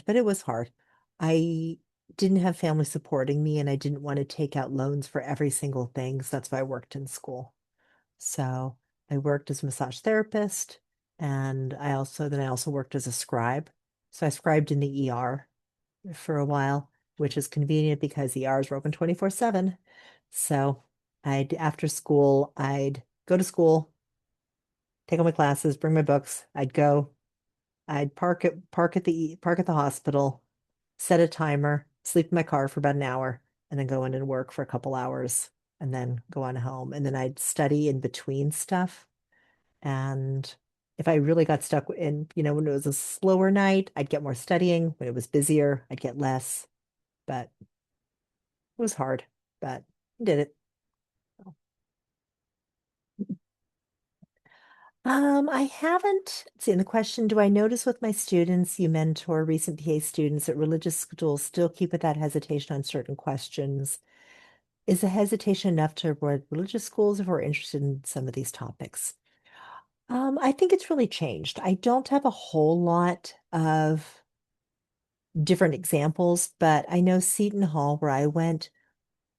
but it was hard. I didn't have family supporting me and I didn't want to take out loans for every single thing. So that's why I worked in school. So I worked as a massage therapist and I also worked as a scribe. So I scribed in the ER for a while, which is convenient because ERs were open 24/7. So after school, I'd go to school, take all my classes, bring my books. I'd park at the hospital, set a timer, sleep in my car for about an hour, and then go in and work for a couple hours, and then go on home. And then I'd study in between stuff. And if I really got stuck in, when it was a slower night, I'd get more studying. When it was busier, I'd get less. But it was hard, but I did it. I haven't seen the question. Do I notice with my students, you mentor recent PA students that religious schools still keep with that hesitation on certain questions? Is the hesitation enough to avoid religious schools if we're interested in some of these topics? I think it's really changed. I don't have a whole lot of different examples, but I know Seton Hall, where I went,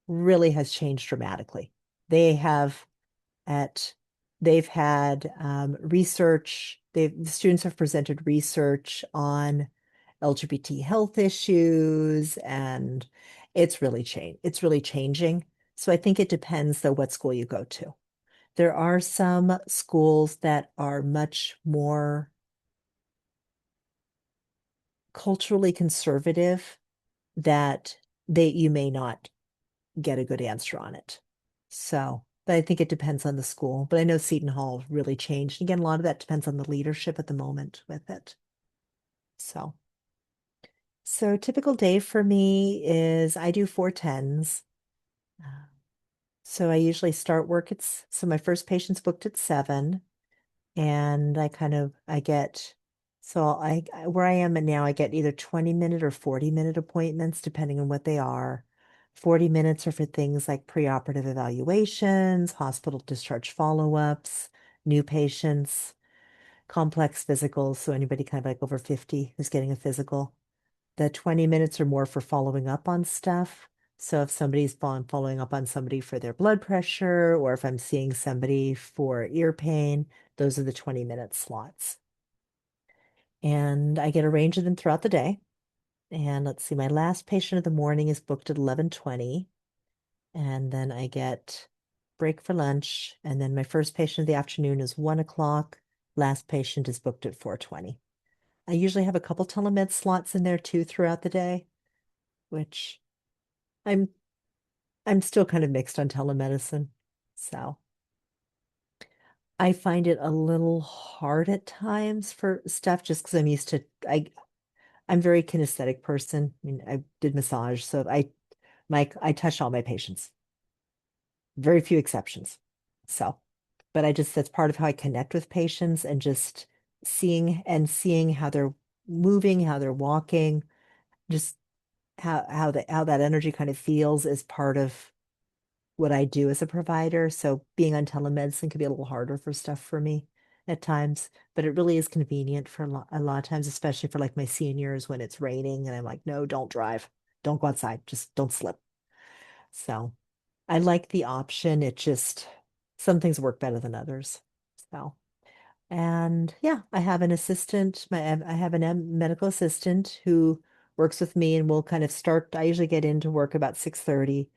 really has changed dramatically. They have at they've had the students have presented research on LGBT health issues, and it's really changing. So I think it depends though what school you go to. There are some schools that are much more culturally conservative that you may not get a good answer on it. So, but I think it depends on the school. But I know Seton Hall really changed. Again, a lot of that depends on the leadership at the moment with it. So, so typical day for me is I do 410s. So I usually start work so my first patient's booked at 7. And I get, where I am now, I get either 20-minute or 40-minute appointments, depending on what they are. 40 minutes are for things like preoperative evaluations, hospital discharge follow-ups, new patients, complex physicals. So anybody kind of like over 50 who's getting a physical. The 20 minutes are more for following up on stuff. So if following up on somebody for their blood pressure, or if I'm seeing somebody for ear pain, those are the 20-minute slots. And I get a range of them throughout the day. And let's see, my last patient of the morning is booked at 11:20. And then I get break for lunch. And then my first patient of the afternoon is 1 o'clock. Last patient is booked at 4:20. I usually have a couple telemed slots in there too throughout the day, which I'm I'm still kind of mixed on telemedicine. So I find it a little hard at times for stuff just because I'm a very kinesthetic person. I mean, I did massage, so I touch all my patients. Very few exceptions. So, but that's part of how I connect with patients, and just seeing how they're moving, how they're walking, just how that energy kind of feels is part of what I do as a provider. So being on telemedicine can be a little harder for stuff for me at times, but it really is convenient for a lot of times, especially for like my seniors when it's raining and I'm like, no, don't drive. Don't go outside. Just don't slip. So I like the option. It just, some things work better than others. So. And yeah, I have an assistant. I have an medical assistant who works with me, and we'll kind of start. I usually get into work about 6:30,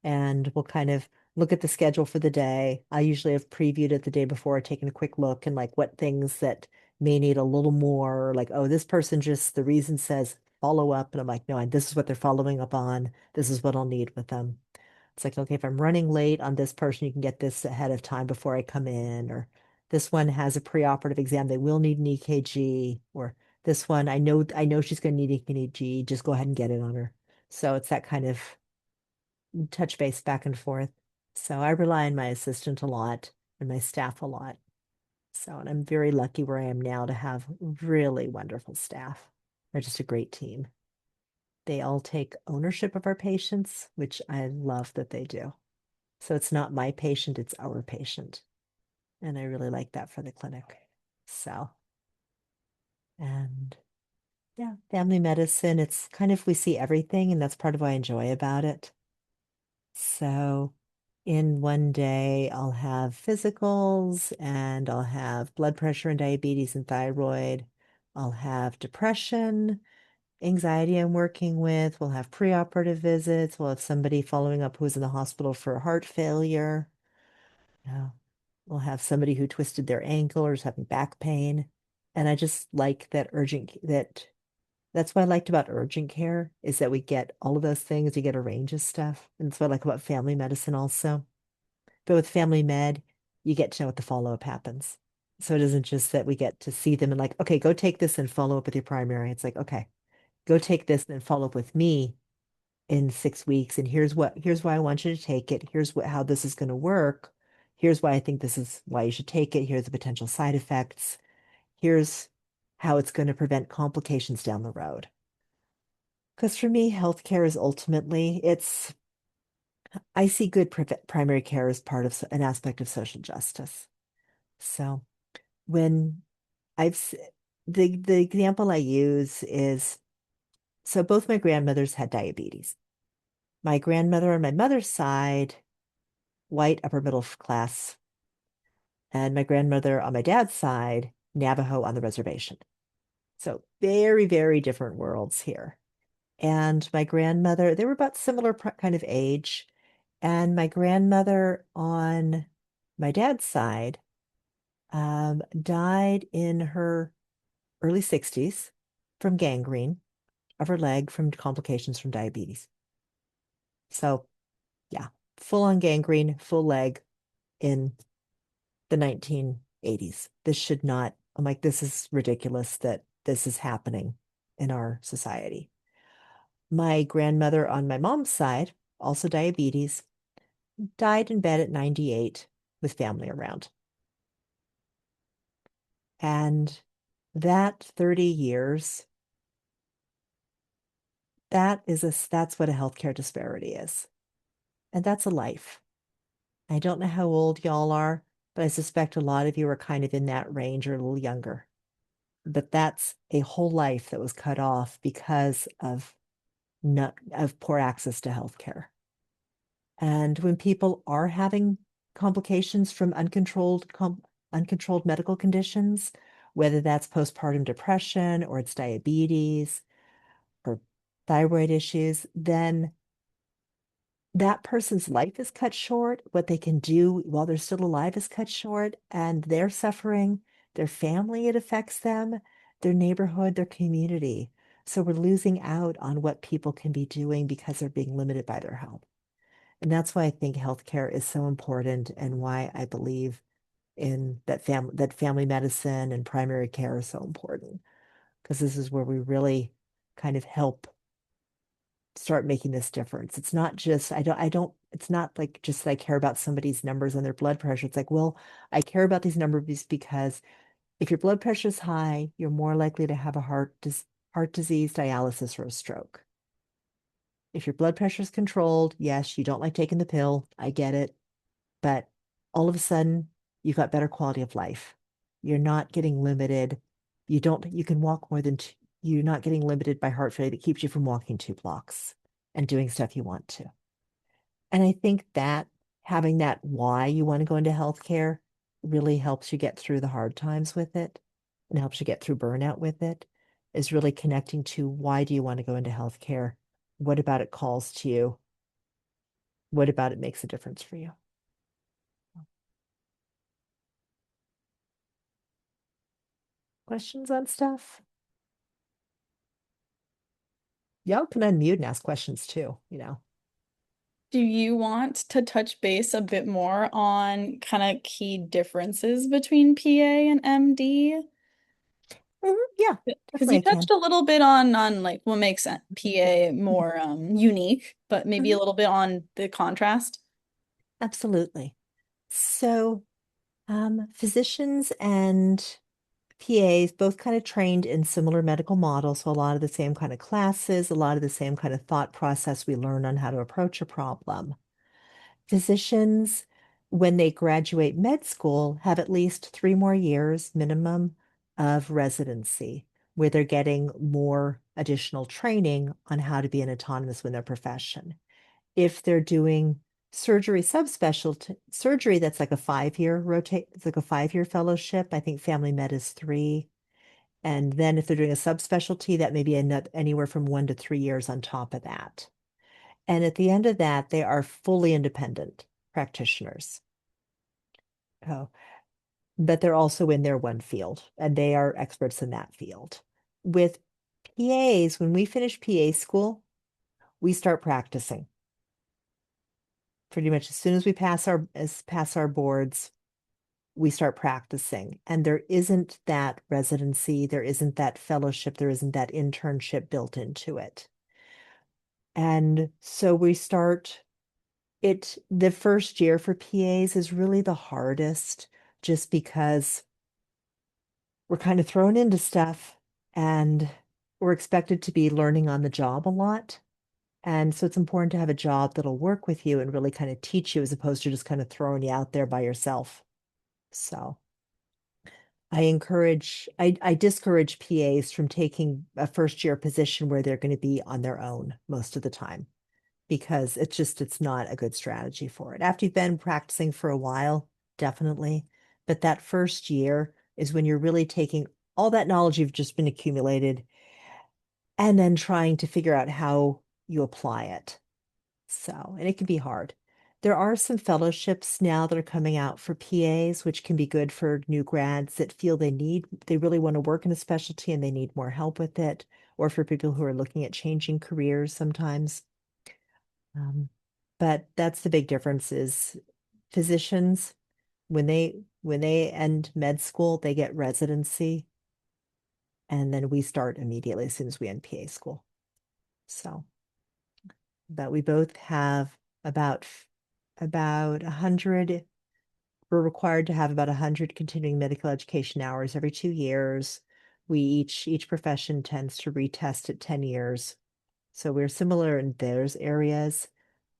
and we'll kind of look at the schedule for the day. I usually have previewed it the day before, taking a quick look and like what things that may need a little more, like, oh, this person just the reason says follow up. And I'm like, no, this is what they're following up on. This is what I'll need with them. It's like, okay, if I'm running late on this person, you can get this ahead of time before I come in, or this one has a preoperative exam. They will need an EKG, or this one, I know she's going to need EKG. Just go ahead and get it on her. So it's that kind of touch base back and forth. So I rely on my assistant a lot and my staff a lot. So, and I'm very lucky where I am now to have really wonderful staff. They're just a great team. They all take ownership of our patients, which I love that they do. So it's not my patient, it's our patient. And I really like that for the clinic. So, and yeah, family medicine, it's kind of, we see everything, and that's part of what I enjoy about it. So, in one day, I'll have physicals, and I'll have blood pressure and diabetes and thyroid. I'll have depression, anxiety I'm working with. We'll have preoperative visits. We'll have somebody following up who's in the hospital for heart failure. Yeah. We'll have somebody who twisted their ankle or is having back pain. And I just like that's what I liked about urgent care, is that we get all of those things. We get a range of stuff. And that's what I like about family medicine also. But with family med, you get to know what the follow-up happens. So it isn't just that we get to see them and like, okay, go take this and follow up with your primary. It's like, okay, go take this and follow up with me in 6 weeks. And here's why I want you to take it. Here's how this is going to work. Here's why I think this is why you should take it. Here's the potential side effects. Here's how it's going to prevent complications down the road. Because for me, healthcare is ultimately, I see good primary care as part of an aspect of social justice. So when I've, the example I use is, so both my grandmothers had diabetes. My grandmother on my mother's side, white, upper middle class, and my grandmother on my dad's side, Navajo on the reservation. So very, very different worlds here. And my grandmother, they were about similar kind of age. And my grandmother on my dad's side died in her early 60s from gangrene of her leg from complications from diabetes. So, yeah, full on gangrene, full leg in the 1980s. This should not, I'm like, this is ridiculous that this is happening in our society. My grandmother on my mom's side, also diabetes, died in bed at 98 with family around. And that 30 years, that's what a healthcare disparity is. And that's a life. I don't know how old y'all are, but I suspect a lot of you are kind of in that range or a little younger. But that's a whole life that was cut off because of poor access to healthcare. And when people are having complications from uncontrolled medical conditions, whether that's postpartum depression or it's diabetes or thyroid issues, then that person's life is cut short. What they can do while they're still alive is cut short, and they're suffering. Their family, it affects them, their neighborhood, their community. So we're losing out on what people can be doing because they're being limited by their health. And that's why I think healthcare is so important and why I believe in that family medicine and primary care is so important. Because this is where we really kind of help start making this difference. It's not just, it's not like just that I care about somebody's numbers and their blood pressure. It's like, well, I care about these numbers because if your blood pressure is high, you're more likely to have a heart disease, dialysis, or a stroke. If your blood pressure is controlled, yes, you don't like taking the pill. I get it. But all of a sudden, you've got better quality of life. You're not getting limited. You can walk more than you're not getting limited by heart failure that keeps you from walking 2 blocks and doing stuff you want to. And I think that having that why you want to go into healthcare really helps you get through the hard times with it and helps you get through burnout with it, is really connecting to why do you want to go into healthcare? What about it calls to you? What about it makes a difference for you? Questions on stuff? Y'all can unmute and ask questions too. Do you want to touch base a bit more on kind of key differences between PA and MD? Yeah, Because you definitely I touched can. a little bit on like what makes PA more unique, but maybe a Mhm. little bit on the contrast. Absolutely. So, physicians and PAs both kind of trained in similar medical models, so a lot of the same kind of classes, a lot of the same kind of thought process we learn on how to approach a problem. Physicians, when they graduate med school, have at least 3 more years minimum of residency, where they're getting more additional training on how to be an autonomous in their profession. If they're doing surgery subspecialty surgery, that's like a 5 year rotate, it's like a 5 year fellowship. I think family med is 3. And then if they're doing a subspecialty, that may be anywhere from 1 to 3 years on top of that. And at the end of that, they are fully independent practitioners. Oh, but they're also in their one field and they are experts in that field. With PAs, when we finish PA school, we start practicing. Pretty much as soon as we pass our boards, we start practicing. And there isn't that residency, there isn't that fellowship, there isn't that internship built into it. And so we start The first year for PAs is really the hardest just because we're kind of thrown into stuff and we're expected to be learning on the job a lot. And so it's important to have a job that'll work with you and really kind of teach you as opposed to just kind of throwing you out there by yourself. So I discourage PAs from taking a first year position where they're going to be on their own most of the time because it's not a good strategy for it. After you've been practicing for a while, definitely. But that first year is when you're really taking all that knowledge you've just been accumulated and then trying to figure out how you apply it. So, and it can be hard. There are some fellowships now that are coming out for PAs, which can be good for new grads that feel they really want to work in a specialty and they need more help with it, or for people who are looking at changing careers sometimes. Um, but that's the big difference is physicians, when they end med school, they get residency, and then we start immediately as soon as we end PA school. So, but we both have about about 100. We're required to have about 100 continuing medical education hours every 2 years. Each profession tends to retest at 10 years. So we're similar in those areas.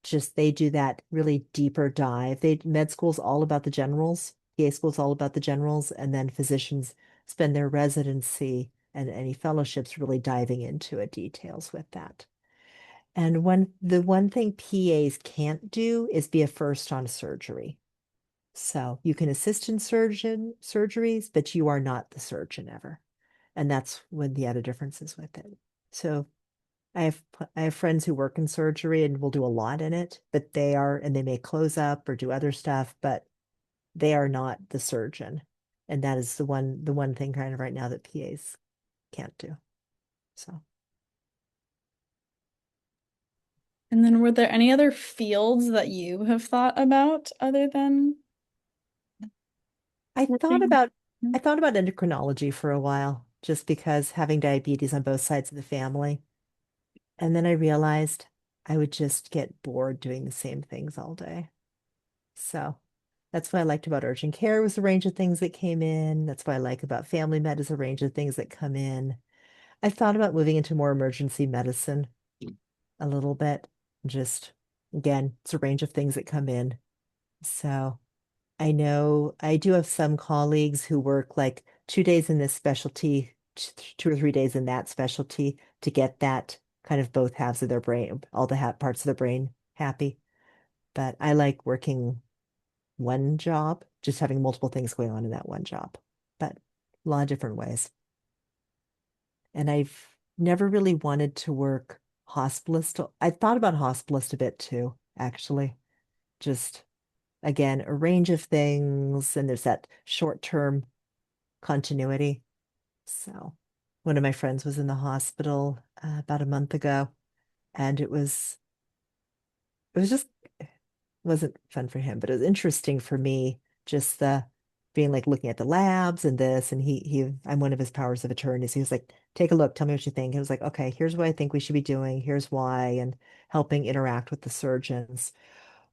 Just they do that really deeper dive. Med school's all about the generals, PA school's all about the generals, and then physicians spend their residency and any fellowships really diving into it details with that. And the one thing PAs can't do is be a first on surgery. So you can assist in surgeries, but you are not the surgeon ever. And that's when the other difference is with it. So I have friends who work in surgery and will do a lot in it, but they may close up or do other stuff, but they are not the surgeon. And that is the one thing kind of right now that PAs can't do. So And then were there any other fields that you have thought about other than I thought working? about I thought about endocrinology for a while, just because having diabetes on both sides of the family. And then I realized I would just get bored doing the same things all day. So that's what I liked about urgent care was the range of things that came in. That's what I like about family med is a range of things that come in. I thought about moving into more emergency medicine a little bit. Just again, it's a range of things that come in. So I know I do have some colleagues who work like 2 days in this specialty, 2 or 3 days in that specialty to get that kind of both halves of their brain, all the ha parts of the brain happy. But I like working one job, just having multiple things going on in that one job, but a lot of different ways. And I've never really wanted to work hospitalist. I thought about hospitalist a bit too, actually. Just again, a range of things, and there's that short-term continuity. So, one of my friends was in the hospital about a month ago, and it was just wasn't fun for him, but it was interesting for me, just the being like looking at the labs and this, and I'm one of his powers of attorney. So he was like, take a look, tell me what you think. He was like, okay, here's what I think we should be doing, here's why, and helping interact with the surgeons.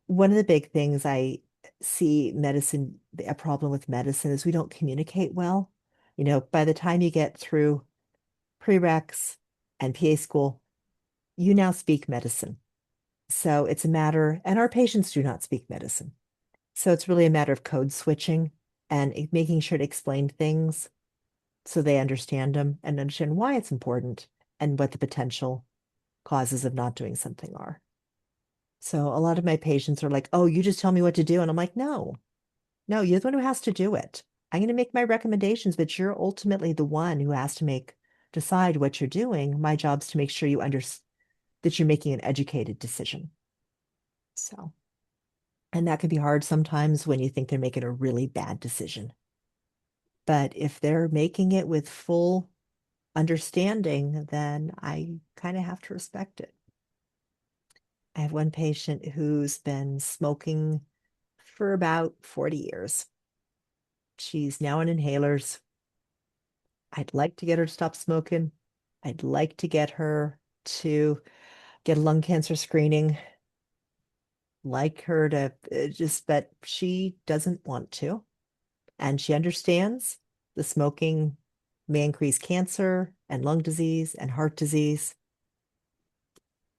One of the big things I see a problem with medicine is we don't communicate well. By the time you get through prereqs and PA school, you now speak medicine. So it's a matter, and our patients do not speak medicine. So it's really a matter of code switching and making sure to explain things so they understand them and understand why it's important and what the potential causes of not doing something are. So a lot of my patients are like, oh, you just tell me what to do. And I'm like, no, no, you're the one who has to do it. I'm going to make my recommendations, but you're ultimately the one who has to decide what you're doing. My job's to make sure that you're making an educated decision. So, and that can be hard sometimes when you think they're making a really bad decision. But if they're making it with full understanding, then I kind of have to respect it. I have one patient who's been smoking for about 40 years. She's now on inhalers. I'd like to get her to stop smoking. I'd like to get her to get a lung cancer screening. like her to just that she doesn't want to. And she understands the smoking may increase cancer and lung disease and heart disease.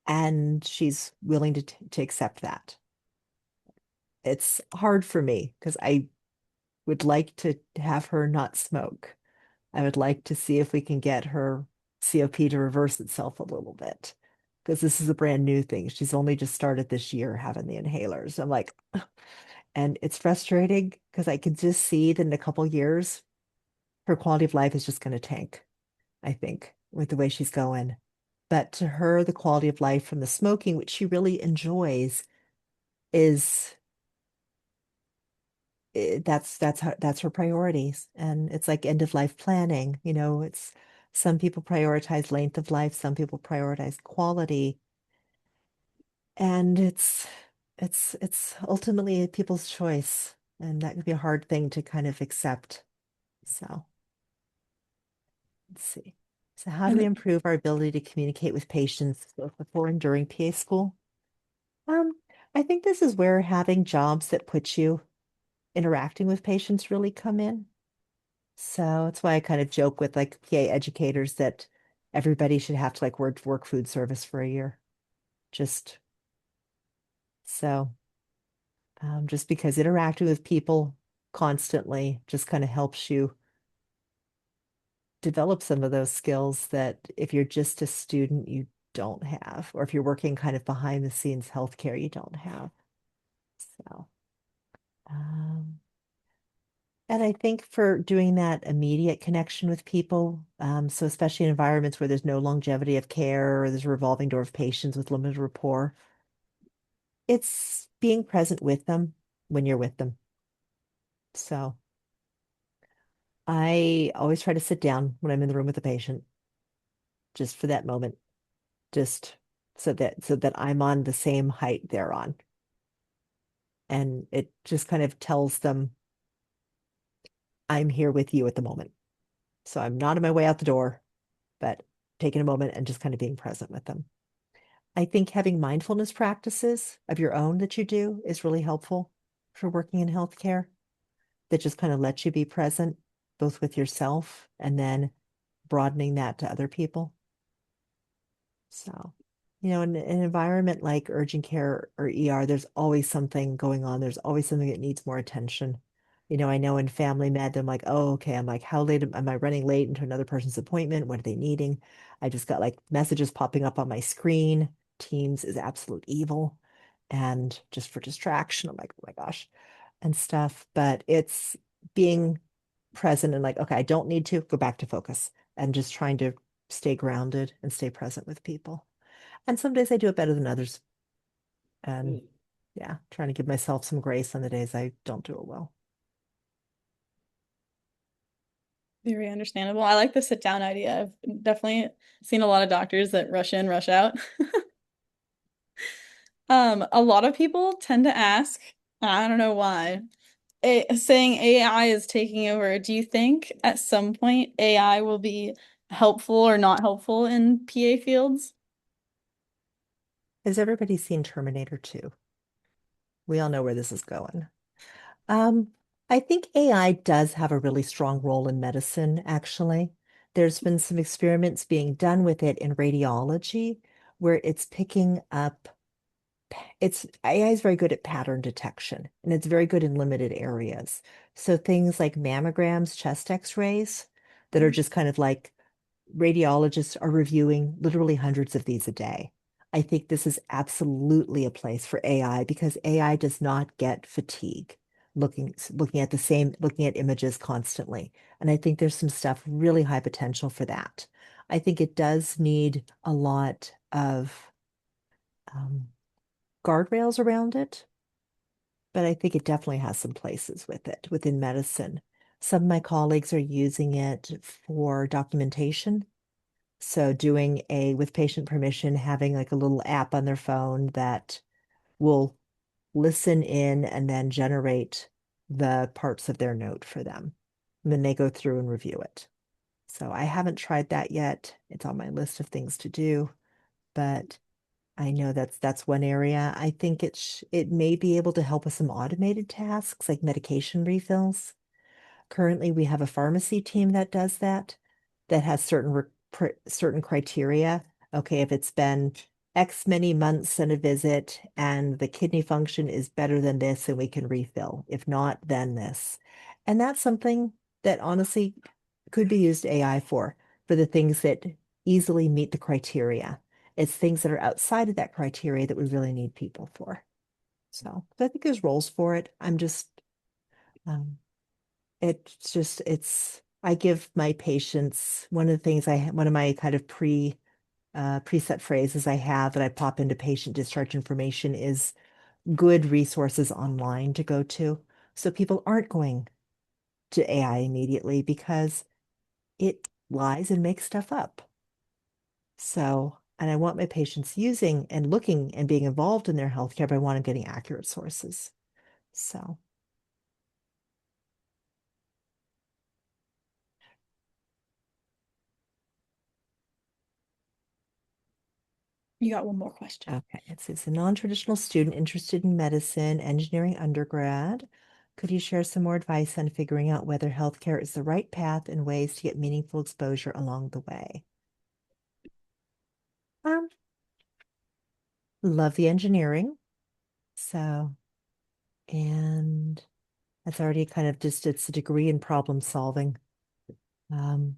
And she's willing to accept that. It's hard for me because I would like to have her not smoke. I would like to see if we can get her COP to reverse itself a little bit because this is a brand new thing. She's only just started this year having the inhalers. I'm like, and it's frustrating because I can just see that in a couple years, her quality of life is just going to tank, I think, with the way she's going. But to her, the quality of life from the smoking, which she really enjoys, is that's her priorities. And it's like end of life planning. It's some people prioritize length of life, some people prioritize quality, and it's ultimately people's choice, and that could be a hard thing to kind of accept. So let's see. So how do we And improve our ability to communicate with patients both before and during PA school? Um, I think this is where having jobs that put you interacting with patients really come in. So that's why I kind of joke with like PA educators that everybody should have to like work food service for a year. Just so just because interacting with people constantly just kind of helps you develop some of those skills that if you're just a student, you don't have, or if you're working kind of behind the scenes healthcare, you don't have. So, um, and I think for doing that immediate connection with people, so especially in environments where there's no longevity of care or there's a revolving door of patients with limited rapport, it's being present with them when you're with them. So I always try to sit down when I'm in the room with the patient, just for that moment, just so that I'm on the same height they're on. And it just kind of tells them I'm here with you at the moment. So I'm not on my way out the door, but taking a moment and just kind of being present with them. I think having mindfulness practices of your own that you do is really helpful for working in healthcare, that just kind of lets you be present both with yourself and then broadening that to other people. So, in an environment like urgent care or ER, there's always something going on. There's always something that needs more attention. I know in family med, I'm like, oh, okay. I'm like, how late am I running late into another person's appointment? What are they needing? I just got like messages popping up on my screen. Teams is absolute evil. And just for distraction, I'm like, oh my gosh, and stuff. But it's being present and like, okay, I don't need to go back to focus and just trying to stay grounded and stay present with people. And some days I do it better than others. And yeah, trying to give myself some grace on the days I don't do it well. very understandable. I like the sit down idea. I've definitely seen a lot of doctors that rush in, rush out. A lot of people tend to ask, I don't know why, saying AI is taking over. Do you think at some point AI will be helpful or not helpful in PA fields? Has everybody seen Terminator 2? We all know where this is going. Um, I think AI does have a really strong role in medicine, actually. There's been some experiments being done with it in radiology where it's picking up it's AI is very good at pattern detection and it's very good in limited areas. So things like mammograms, chest x-rays that are just kind of like radiologists are reviewing literally hundreds of these a day. I think this is absolutely a place for AI because AI does not get fatigue looking at images constantly. And I think there's some stuff really high potential for that. I think it does need a lot of um, guardrails around it, but I think it definitely has some places with it within medicine. Some of my colleagues are using it for documentation. So with patient permission, having like a little app on their phone that will listen in and then generate the parts of their note for them. And then they go through and review it. So I haven't tried that yet. It's on my list of things to do, but I know that's one area. I think it may be able to help with some automated tasks like medication refills. Currently, we have a pharmacy team that does that, that has certain criteria. Okay, if it's been X many months in a visit and the kidney function is better than this, then we can refill. If not, then this. And that's something that honestly could be used AI for the things that easily meet the criteria. It's things that are outside of that criteria that we really need people for. So I think there's roles for it. Um, I give my patients one of the things one of my kind of preset phrases I have that I pop into patient discharge information is good resources online to go to. So people aren't going to AI immediately because it lies and makes stuff up. So, and I want my patients using and looking and being involved in their healthcare, but I want them getting accurate sources. So, You got one more question. okay, it says a non-traditional student interested in medicine, engineering undergrad. Could you share some more advice on figuring out whether healthcare is the right path and ways to get meaningful exposure along the way? Um, love the engineering. So, and that's already kind of just it's a degree in problem solving. Um,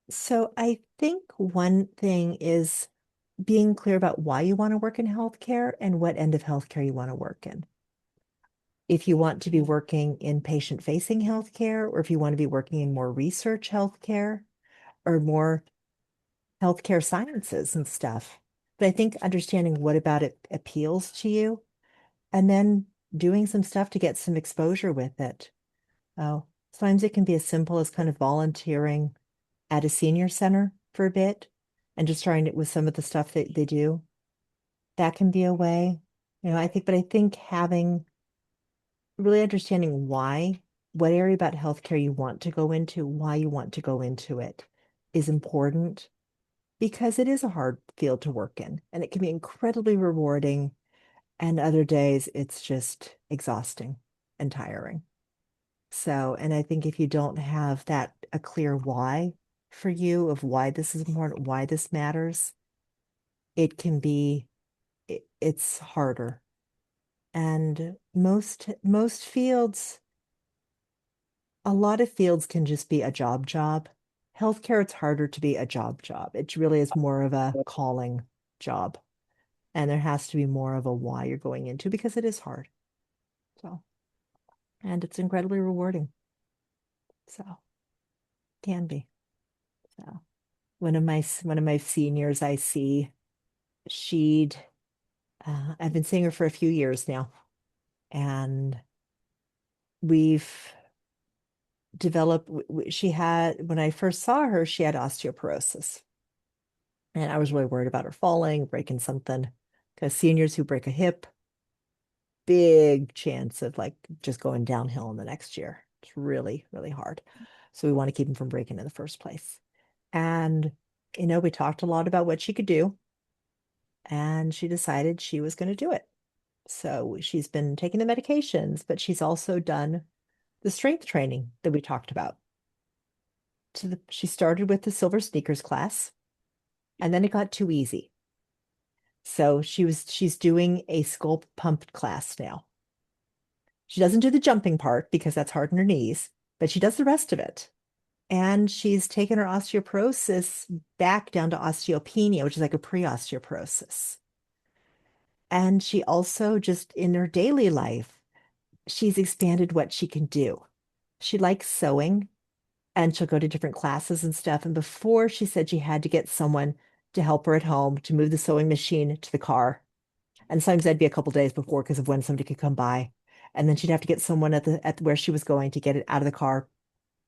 so I think one thing is being clear about why you want to work in healthcare and what end of healthcare you want to work in. If you want to be working in patient-facing healthcare, or if you want to be working in more research healthcare or more healthcare sciences and stuff. But I think understanding what about it appeals to you and then doing some stuff to get some exposure with it. Oh, sometimes it can be as simple as kind of volunteering at a senior center for a bit and just trying it with some of the stuff that they do. That can be a way. But I think having really understanding what area about healthcare you want to go into, why you want to go into it is important because it is a hard field to work in and it can be incredibly rewarding. And other days it's just exhausting and tiring. So, and I think if you don't have a clear why for you of why this is important, why this matters, it can be, it's harder. And most fields, a lot of fields can just be a job. Healthcare, it's harder to be a job. It really is more of a calling job. And there has to be more of a why you're going into because it is hard. So, and it's incredibly rewarding. So, can be. So, one of my seniors I see, she'd I've been seeing her for a few years now, and we've developed. She had when I first saw her, she had osteoporosis, and I was really worried about her falling, breaking something, because seniors who break a hip, big chance of like just going downhill in the next year. It's really, really hard. So we want to keep them from breaking in the first place. And we talked a lot about what she could do, and she decided she was going to do it. So she's been taking the medications, but she's also done the strength training that we talked about. She started with the silver sneakers class, and then it got too easy. So she's doing a sculpt pump class now. She doesn't do the jumping part because that's hard on her knees, but she does the rest of it. And she's taken her osteoporosis back down to osteopenia, which is like a pre-osteoporosis. And she also just in her daily life, she's expanded what she can do. She likes sewing and she'll go to different classes and stuff. And before she said she had to get someone to help her at home to move the sewing machine to the car. And sometimes that'd be a couple days before because of when somebody could come by. And then she'd have to get someone at where she was going to get it out of the car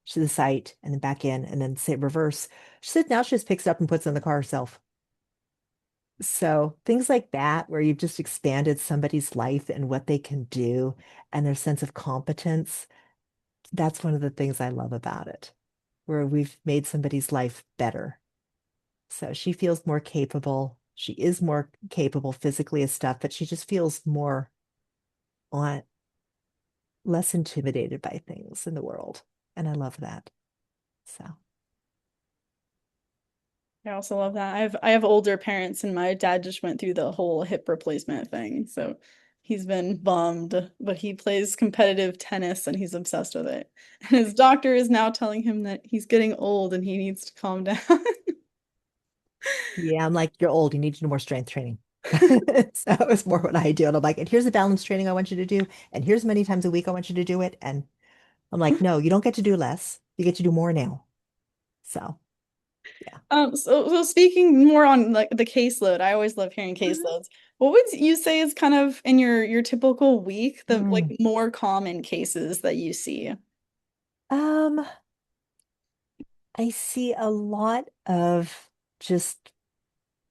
to the site and then back in and then say reverse. She said now she just picks it up and puts it in the car herself. So things like that, where you've just expanded somebody's life and what they can do and their sense of competence, that's one of the things I love about it, where we've made somebody's life better. So she feels more capable. She is more capable physically of stuff, but she just feels more on less intimidated by things in the world. And I love that. So, I also love that. I have older parents and my dad just went through the whole hip replacement thing. So he's been bummed, but he plays competitive tennis and he's obsessed with it. And his doctor is now telling him that he's getting old and he needs to calm down. yeah, I'm like, you're old. You need to do more strength training. So it's more what I do. And I'm like, and here's the balance training I want you to do. And here's many times a week I want you to do it. And I'm like, no, you don't get to do less. You get to do more now. So, yeah. So speaking more on like the caseload, I always love hearing Mhm. caseloads. What would you say is kind of in your typical week, the like Mm. more common cases that you see? Um, I see a lot of just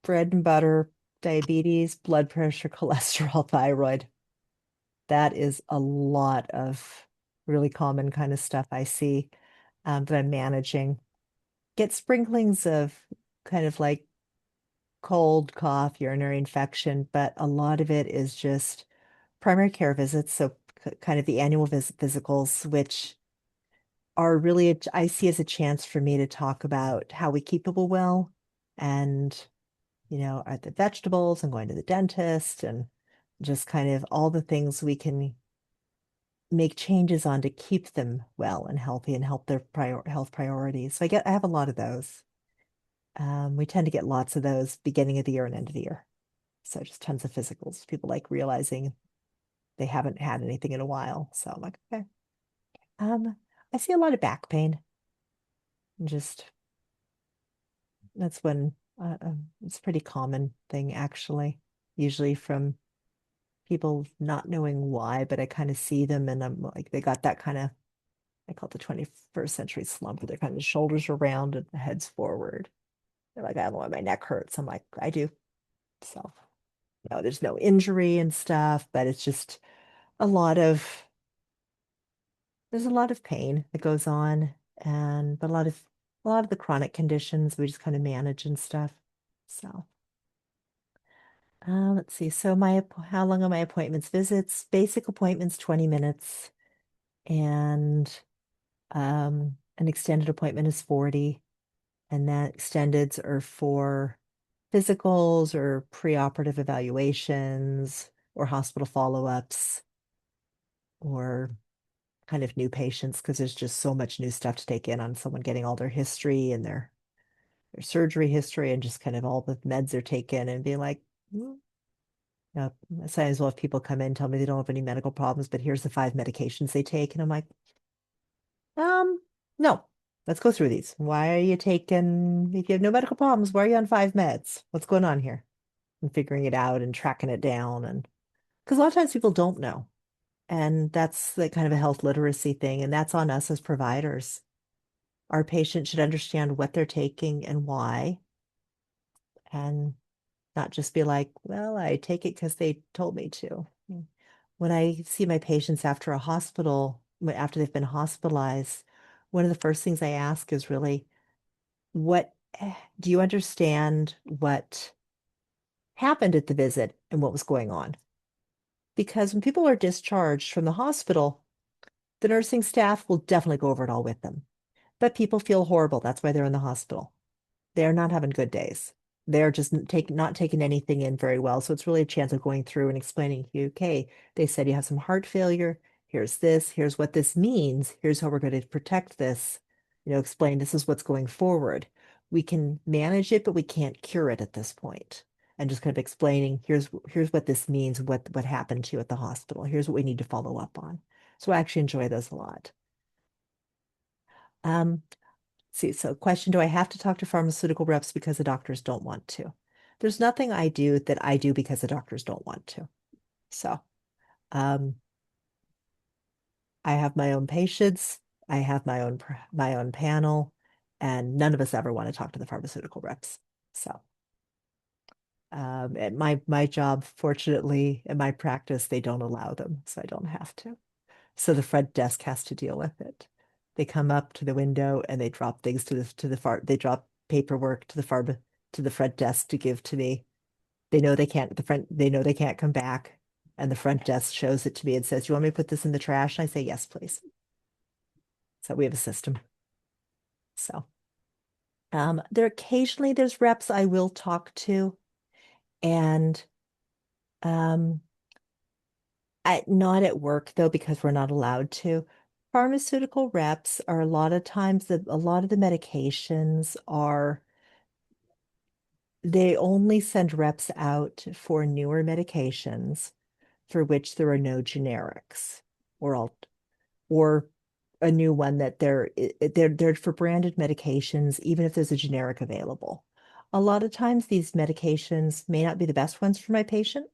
bread and butter, diabetes, blood pressure, cholesterol, thyroid. That is a lot of really common kind of stuff I see that I'm managing. Get sprinklings of kind of like cold, cough, urinary infection, but a lot of it is just primary care visits. So kind of the annual physicals, which are really, I see as a chance for me to talk about how we keep people well and, are the vegetables and going to the dentist and just kind of all the things we can make changes on to keep them well and healthy and help their health priorities. So I have a lot of those. We tend to get lots of those beginning of the year and end of the year. So just tons of physicals. People like realizing they haven't had anything in a while. So I'm like, okay. I see a lot of back pain. Just that's when it's a pretty common thing actually. Usually from people not knowing why, but I kind of see them and I'm like, they got that kind of, I call it the 21st century slump, where their kind of shoulders are round and the head's forward. They're like, I don't know why my neck hurts. I'm like, I do. So, there's no injury and stuff, but it's just a lot of, there's a lot of pain that goes on and but a lot of the chronic conditions we just kind of manage and stuff. So, let's see. So how long are my appointments? Visits, basic appointments, 20 minutes, and an extended appointment is 40. And that extendeds are for physicals or preoperative evaluations or hospital follow-ups or kind of new patients because there's just so much new stuff to take in on someone getting all their history and their surgery history and just kind of all the meds they're taking and being like, "Mm, no, sometimes we'll have people come in and tell me they don't have any medical problems, but here's the 5 medications they take." And I'm like, um, no, let's go through these. Why are you taking, if you have no medical problems, why are you on 5 meds? What's going on here? And figuring it out and tracking it down. And because a lot of times people don't know. And that's the kind of a health literacy thing. And that's on us as providers. Our patients should understand what they're taking and why, and not just be like, well, I take it because they told me to. When I see my patients after a hospital, after they've been hospitalized, one of the first things I ask is really, what do you understand what happened at the visit and what was going on? Because when people are discharged from the hospital, the nursing staff will definitely go over it all with them. But people feel horrible. That's why they're in the hospital. They're not having good days. They're just not taking anything in very well. So it's really a chance of going through and explaining to you, okay, they said you have some heart failure. Here's this. Here's what this means. Here's how we're going to protect this. Explain this is what's going forward. We can manage it, but we can't cure it at this point. And just kind of explaining, here's what this means, what happened to you at the hospital. Here's what we need to follow up on. So I actually enjoy those a lot. Um, See, so question, do I have to talk to pharmaceutical reps because the doctors don't want to? There's nothing I do that I do because the doctors don't want to. So, um, I have my own patients, I have my own panel, and none of us ever want to talk to the pharmaceutical reps. So, at my job, fortunately, in my practice, they don't allow them, so I don't have to. So the front desk has to deal with it. They come up to the window and they drop things to the far. They drop paperwork to the front desk to give to me. They know they can't, the front, they know they can't come back. And the front desk shows it to me and says, "You want me to put this in the trash?" And I say, "Yes, please." So we have a system. So there's reps I will talk to, and um not at work though, because we're not allowed to. Pharmaceutical reps are a lot of times a lot of the medications are they only send reps out for newer medications for which there are no generics or or a new one that they're for branded medications, even if there's a generic available. A lot of times these medications may not be the best ones for my patient,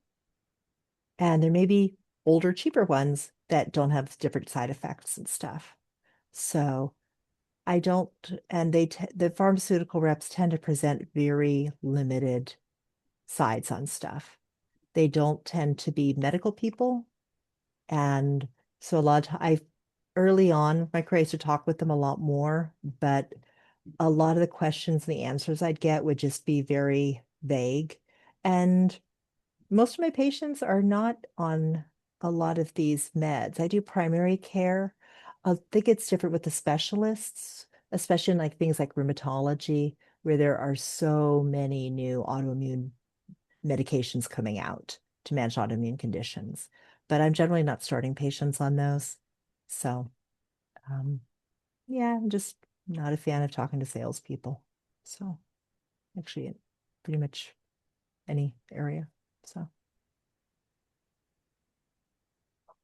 and there may be older, cheaper ones that don't have different side effects and stuff. So I don't, and the pharmaceutical reps tend to present very limited sides on stuff. They don't tend to be medical people. And so a lot of I early on my career I used to talk with them a lot more, but a lot of the questions and the answers I'd get would just be very vague. And most of my patients are not on a lot of these meds. I do primary care. I think it's different with the specialists, especially in like things like rheumatology, where there are so many new autoimmune medications coming out to manage autoimmune conditions. But I'm generally not starting patients on those. So, um, yeah, I'm just not a fan of talking to salespeople. So, actually, pretty much any area. So,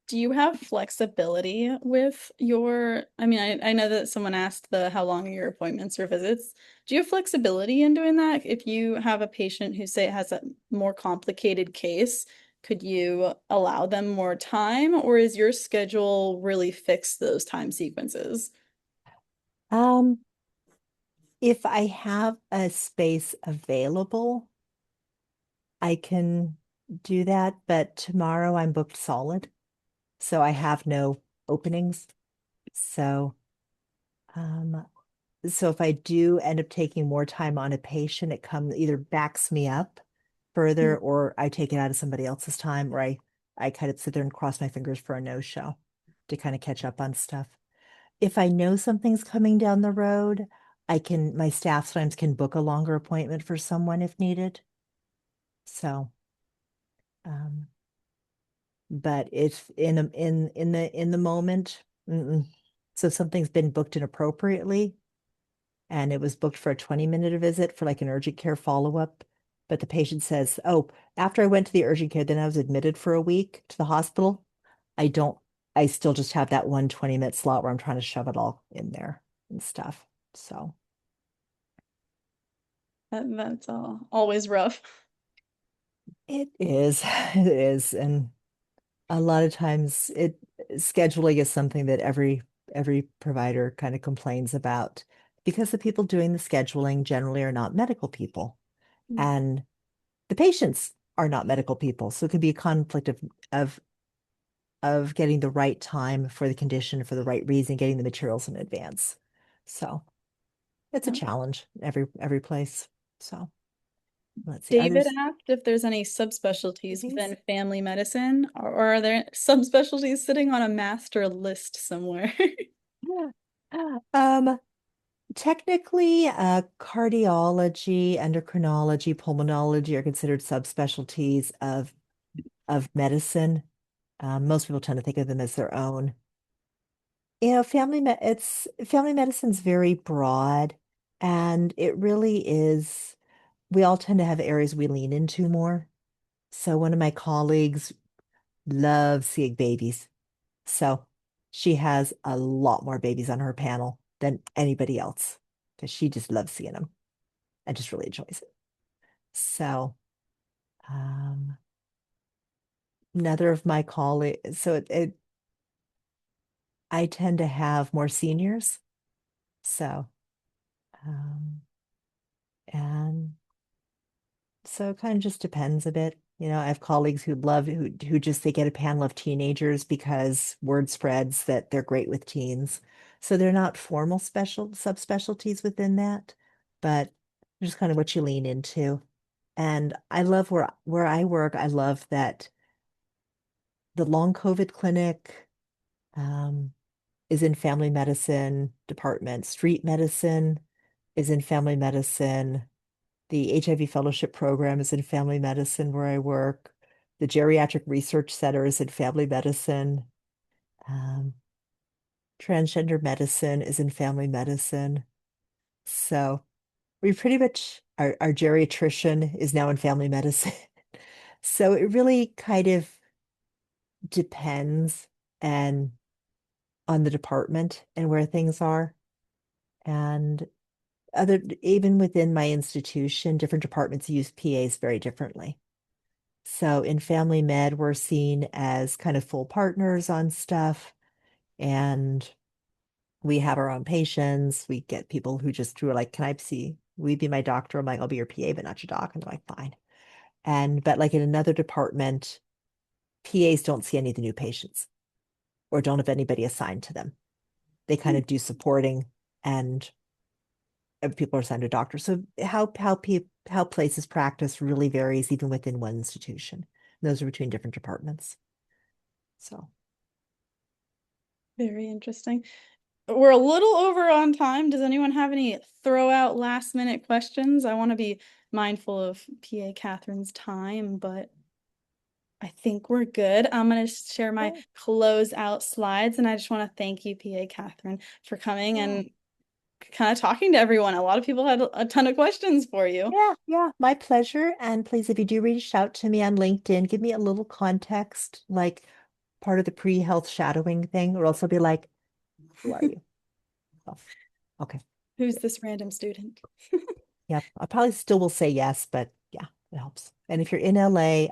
Do you have flexibility with your, I mean, I know that someone asked the how long are your appointments or visits. Do you have flexibility in doing that? If you have a patient who say has a more complicated case, could you allow them more time, or is your schedule really fixed those time sequences? um, if I have a space available, I can do that. But tomorrow I'm booked solid, so I have no openings. So, um, so if I do end up taking more time on a patient, it comes either backs me up further or I take it out of somebody else's time, or I kind of sit there and cross my fingers for a no-show to kind of catch up on stuff. If I know something's coming down the road, my staff sometimes can book a longer appointment for someone if needed. So, um, but it's in the moment. Mm-mm. So if something's been booked inappropriately, and it was booked for a 20-minute visit for like an urgent care follow-up. But the patient says, "Oh, after I went to the urgent care, then I was admitted for a week to the hospital." I don't, I still just have that one 20-minute slot where I'm trying to shove it all in there and stuff. So That's always rough. it is, it is. And a lot of times scheduling is something that every provider kind of complains about because the people doing the scheduling generally are not medical people. And the patients are not medical people, so it could be a conflict of of getting the right time for the condition for the right reason, getting the materials in advance. So it's a Yeah. challenge every place. So let's see. Are there David asked if there's any subspecialties these? within family medicine, or are there subspecialties sitting on a master list somewhere? Yeah. Um, Technically, cardiology, endocrinology, pulmonology are considered subspecialties of medicine. Most people tend to think of them as their own. Family medicine's very broad, and it really is. We all tend to have areas we lean into more. So one of my colleagues loves seeing babies. So she has a lot more babies on her panel than anybody else because she just loves seeing them and just really enjoys it. So um, another of my colleagues, I tend to have more seniors. So um, and so it kind of just depends a bit. I have colleagues who just they get a panel of teenagers because word spreads that they're great with teens. So they're not formal special subspecialties within that, but just kind of what you lean into. And I love where I work. I love that the long COVID clinic um, is in family medicine department. Street medicine is in family medicine. The HIV fellowship program is in family medicine where I work. The geriatric research center is in family medicine. Um, Transgender medicine is in family medicine. So we pretty much, our geriatrician is now in family medicine. So it really kind of depends and on the department and where things are. And even within my institution, different departments use PAs very differently. So in family med, we're seen as kind of full partners on stuff, and we have our own patients. We get people who are like, "Can I see? Will you be my doctor?" I'm like, "I'll be your PA, but not your doc." And they're like, "Fine." But like in another department, PAs don't see any of the new patients or don't have anybody assigned to them. They kind of do supporting, and people are assigned to doctors. So how places practice really varies even within one institution. And those are between different departments. So Very interesting. We're a little over on time. Does anyone have any throw out last minute questions? I want to be mindful of PA Catherine's time, but I think we're good. I'm going to share my yeah, close out slides, and I just want to thank you, PA Catherine, for coming yeah, and kind of talking to everyone. A lot of people had a ton of questions for you. yeah, my pleasure. And please, if you do reach out to me on LinkedIn, give me a little context, like part of the pre-health shadowing thing, or else I'll be like, who are you? Oh, okay. Who's this random student? Yep. I probably still will say yes, but yeah, it helps. And if you're in LA,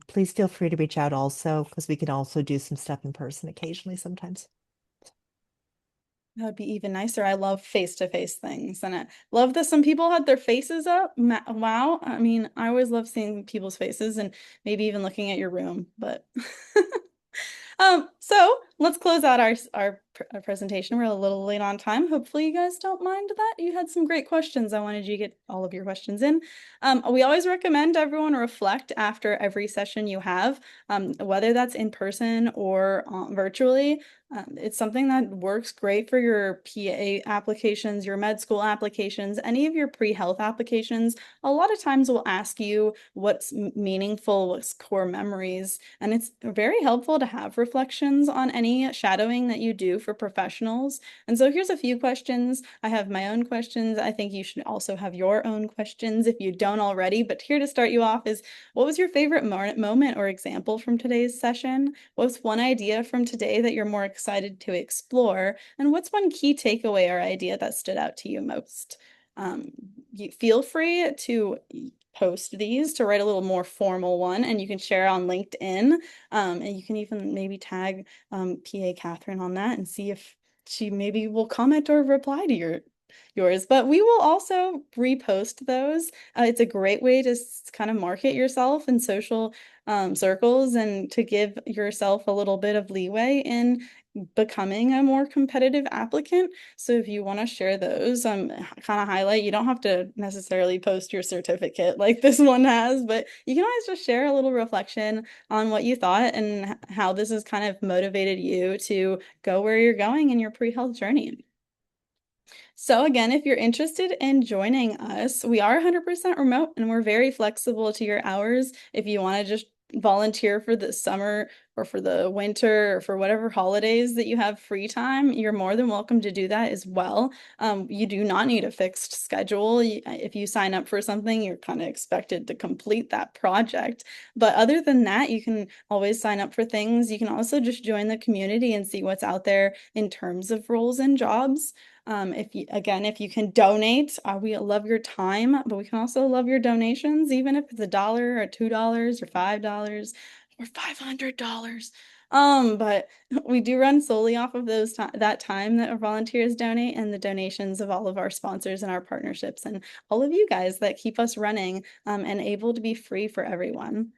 please feel free to reach out also, because we can also do some stuff in person occasionally sometimes. That would be even nicer. I love face-to-face things, and I love that some people had their faces up. Wow. I mean, I always love seeing people's faces and maybe even looking at your room, but so let's close out our presentation. We're a little late on time. Hopefully you guys don't mind that. You had some great questions. I wanted you to get all of your questions in. We always recommend everyone reflect after every session you have, whether that's in person or virtually. It's something that works great for your PA applications, your med school applications, any of your pre-health applications. A lot of times we'll ask you what's meaningful, what's core memories, and it's very helpful to have reflections on any shadowing that you do for professionals. And so here's a few questions. I have my own questions. I think you should also have your own questions if you don't already. But here to start you off is, what was your favorite moment or example from today's session? What's one idea from today that you're more excited to explore? And what's one key takeaway or idea that stood out to you most? You feel free to post these to write a little more formal one, and you can share on LinkedIn. And you can even maybe tag PA Catherine on that and see if she maybe will comment or reply to yours. But we will also repost those. It's a great way to kind of market yourself in social circles and to give yourself a little bit of leeway in becoming a more competitive applicant. So if you want to share those, kind of highlight, you don't have to necessarily post your certificate like this one has, but you can always just share a little reflection on what you thought and how this has kind of motivated you to go where you're going in your pre-health journey. So again, if you're interested in joining us, we are 100% remote and we're very flexible to your hours. If you want to just volunteer for the summer or for the winter or for whatever holidays that you have free time, you're more than welcome to do that as well. You do not need a fixed schedule. If you sign up for something, you're kind of expected to complete that project. But other than that, you can always sign up for things. You can also just join the community and see what's out there in terms of roles and jobs. If you can donate, we love your time, but we can also love your donations, even if it's $1 or $2 or $5 or $500. But we do run solely off of that time that our volunteers donate and the donations of all of our sponsors and our partnerships and all of you guys that keep us running and able to be free for everyone.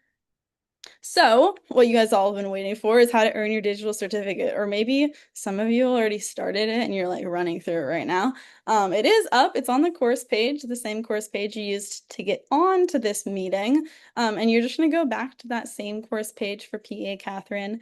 So, what you guys all have been waiting for is how to earn your digital certificate, or maybe some of you already started it and you're like running through it right now. It is up, it's on the course page, the same course page you used to get on to this meeting. And you're just going to go back to that same course page for PA Catherine.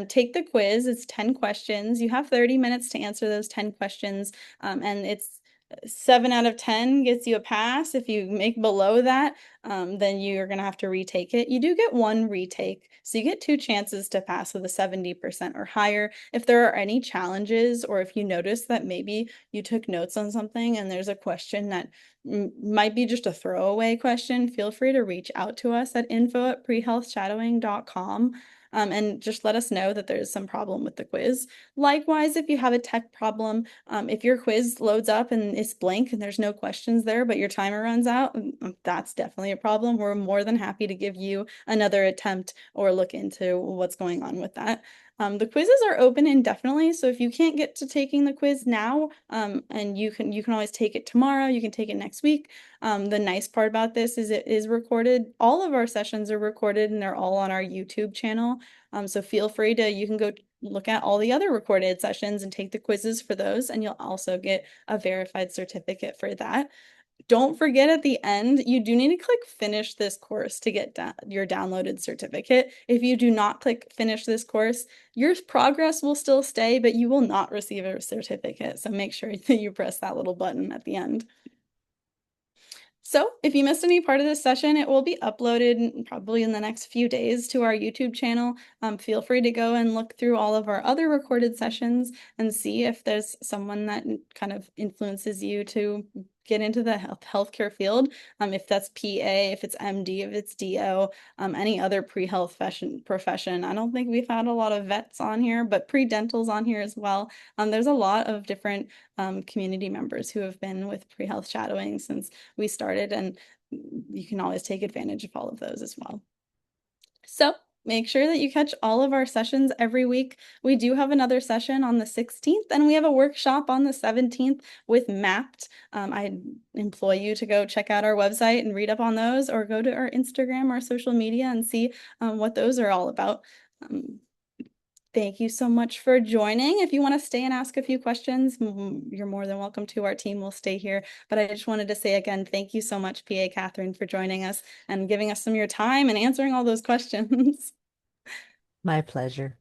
Take the quiz, it's 10 questions. You have 30 minutes to answer those 10 questions, and it's 7 out of 10 gets you a pass. If you make below that, then you're going to have to retake it. You do get one retake, so you get two chances to pass with a 70% or higher. If there are any challenges, or if you notice that maybe you took notes on something and there's a question that might be just a throwaway question, feel free to reach out to us at info@prehealthshadowing.com. And just let us know that there's some problem with the quiz. Likewise, if you have a tech problem, if your quiz loads up and it's blank and there's no questions there, but your timer runs out, that's definitely a problem. We're more than happy to give you another attempt or look into what's going on with that. The quizzes are open indefinitely, so if you can't get to taking the quiz now, and you can always take it tomorrow, you can take it next week. The nice part about this is it is recorded. All of our sessions are recorded and they're all on our YouTube channel. So feel free to, you can go look at all the other recorded sessions and take the quizzes for those, and you'll also get a verified certificate for that. Don't forget at the end, you do need to click finish this course to get your downloaded certificate. If you do not click finish this course, your progress will still stay, but you will not receive a certificate. So make sure that you press that little button at the end. So if you missed any part of this session, it will be uploaded probably in the next few days to our YouTube channel. Feel free to go and look through all of our other recorded sessions and see if there's someone that kind of influences you to get into the healthcare field. If that's PA, if it's MD, if it's DO, any other pre-health profession. I don't think we've had a lot of vets on here, but pre-dental's on here as well. There's a lot of different community members who have been with pre-health shadowing since we started, and you can always take advantage of all of those as well. So make sure that you catch all of our sessions every week. We do have another session on the 16th, and we have a workshop on the 17th with Mapped. I employ you to go check out our website and read up on those, or go to our Instagram or social media and see what those are all about. Thank you so much for joining. If you want to stay and ask a few questions, you're more than welcome to. Our team will stay here. But I just wanted to say again, thank you so much, PA Catherine, for joining us and giving us some of your time and answering all those questions. My pleasure.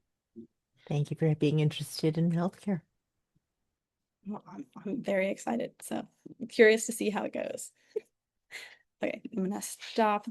Thank you for being interested in healthcare. Well, I'm very excited. So I'm curious to see how it goes. Okay, I'm going to stop the